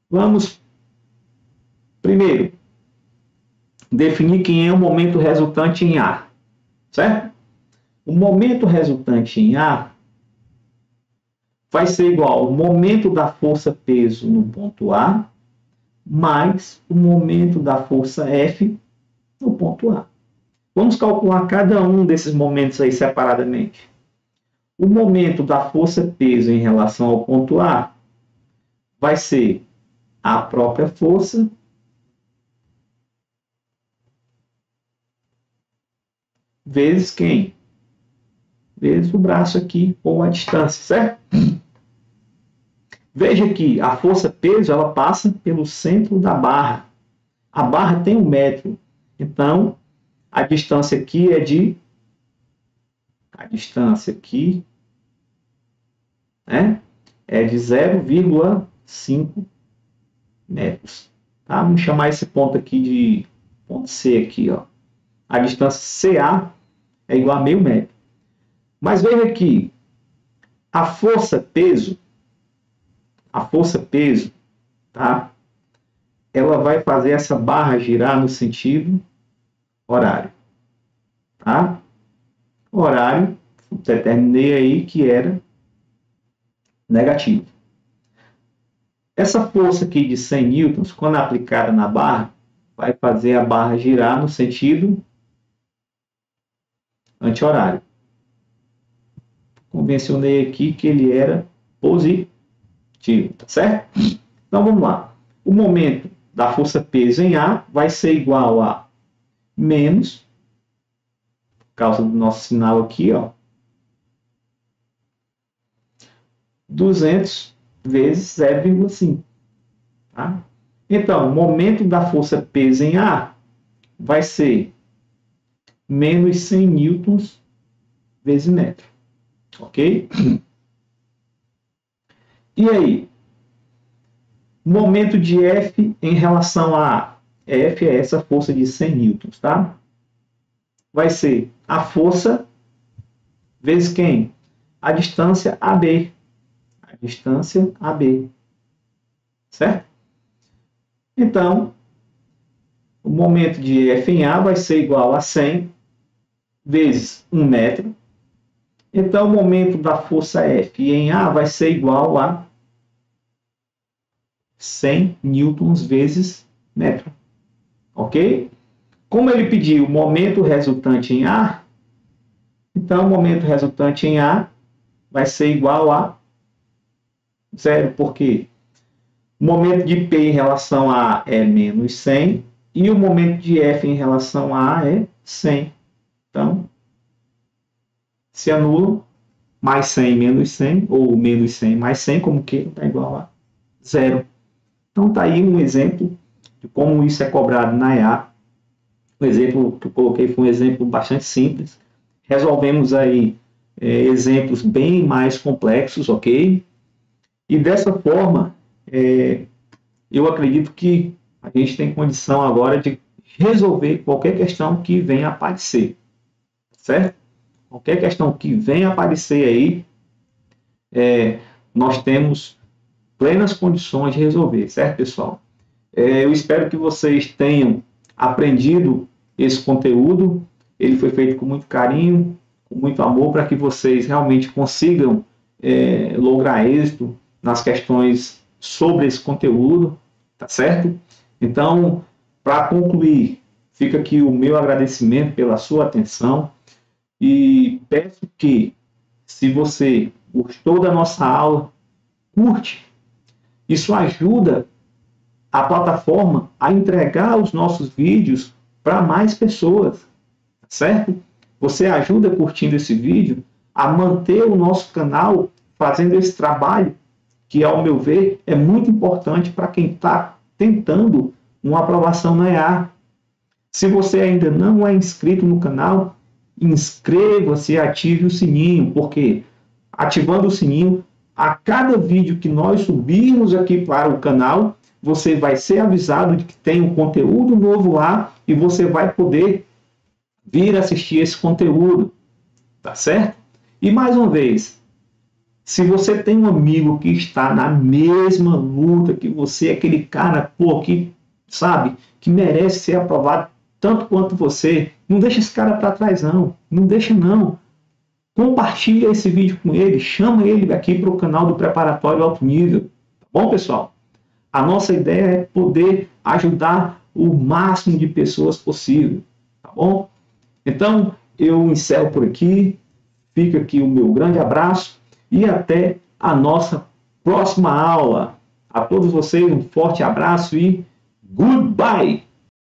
Vamos, primeiro, definir quem é o momento resultante em A, certo? O momento resultante em A vai ser igual ao momento da força-peso no ponto A mais o momento da força F no ponto A. Vamos calcular cada um desses momentos aí separadamente. O momento da força-peso em relação ao ponto A vai ser a própria força vezes quem? Vezes o braço aqui, ou a distância, certo? Veja que a força-peso ela passa pelo centro da barra. A barra tem 1 metro. Então, a distância aqui é de... A distância aqui, né, é de 0,5 metros. Tá? Vamos chamar esse ponto aqui de ponto C aqui, ó. A distância CA é igual a meio metro. Mas veja aqui, a força-peso, tá? Ela vai fazer essa barra girar no sentido horário, tá? Horário, determinei aí que era negativo. Essa força aqui de 100 newtons, quando aplicada na barra, vai fazer a barra girar no sentido anti-horário. Convencionei aqui que ele era positivo, tá certo? Então vamos lá. O momento da força-peso em A vai ser igual a menos, por causa do nosso sinal aqui, ó, 200 vezes 0,5. Tá? Então, o momento da força-peso em A vai ser menos 100 newtons vezes metro. Ok? E aí? Momento de F em relação a A. F é essa força de 100 newtons, tá? Vai ser a força vezes quem? A distância AB. A distância AB. Certo? Então, o momento de F em A vai ser igual a 100 vezes 1 metro. Então, o momento da força F em A vai ser igual a 100 newtons vezes metro. Ok? Como ele pediu o momento resultante em A, então o momento resultante em A vai ser igual a 0, porque o momento de P em relação a A é menos 100 e o momento de F em relação a A é 100. Então, se anulam, mais 100 menos 100, ou menos 100 mais 100, como que está igual a 0. Então, está aí um exemplo de como isso é cobrado na EA. O exemplo que eu coloquei foi um exemplo bastante simples. Resolvemos aí exemplos bem mais complexos, ok? E dessa forma, eu acredito que a gente tem condição agora de resolver qualquer questão que venha a aparecer. Certo? qualquer questão que venha aparecer aí, nós temos plenas condições de resolver, certo, pessoal? Eu espero que vocês tenham aprendido esse conteúdo. Ele foi feito com muito carinho, com muito amor, para que vocês realmente consigam lograr êxito nas questões sobre esse conteúdo, tá certo? Então, para concluir, fica aqui o meu agradecimento pela sua atenção e peço que, se você gostou da nossa aula, curte. Isso ajuda a plataforma a entregar os nossos vídeos para mais pessoas, certo? Você ajuda curtindo esse vídeo a manter o nosso canal fazendo esse trabalho que, ao meu ver, é muito importante para quem está tentando uma aprovação na EA. Se você ainda não é inscrito no canal, inscreva-se e ative o sininho, porque ativando o sininho, a cada vídeo que nós subirmos aqui para o canal, você vai ser avisado de que tem um conteúdo novo lá e você vai poder vir assistir esse conteúdo, tá certo? E mais uma vez, se você tem um amigo que está na mesma luta que você, aquele cara, pô, que sabe, que merece ser aprovado tanto quanto você, não deixa esse cara para trás não, não deixa não. Compartilha esse vídeo com ele, chama ele aqui para o canal do Preparatório Alto Nível, tá bom, pessoal? A nossa ideia é poder ajudar o máximo de pessoas possível, tá bom? Então, eu encerro por aqui, fica aqui o meu grande abraço e até a nossa próxima aula. A todos vocês um forte abraço e goodbye!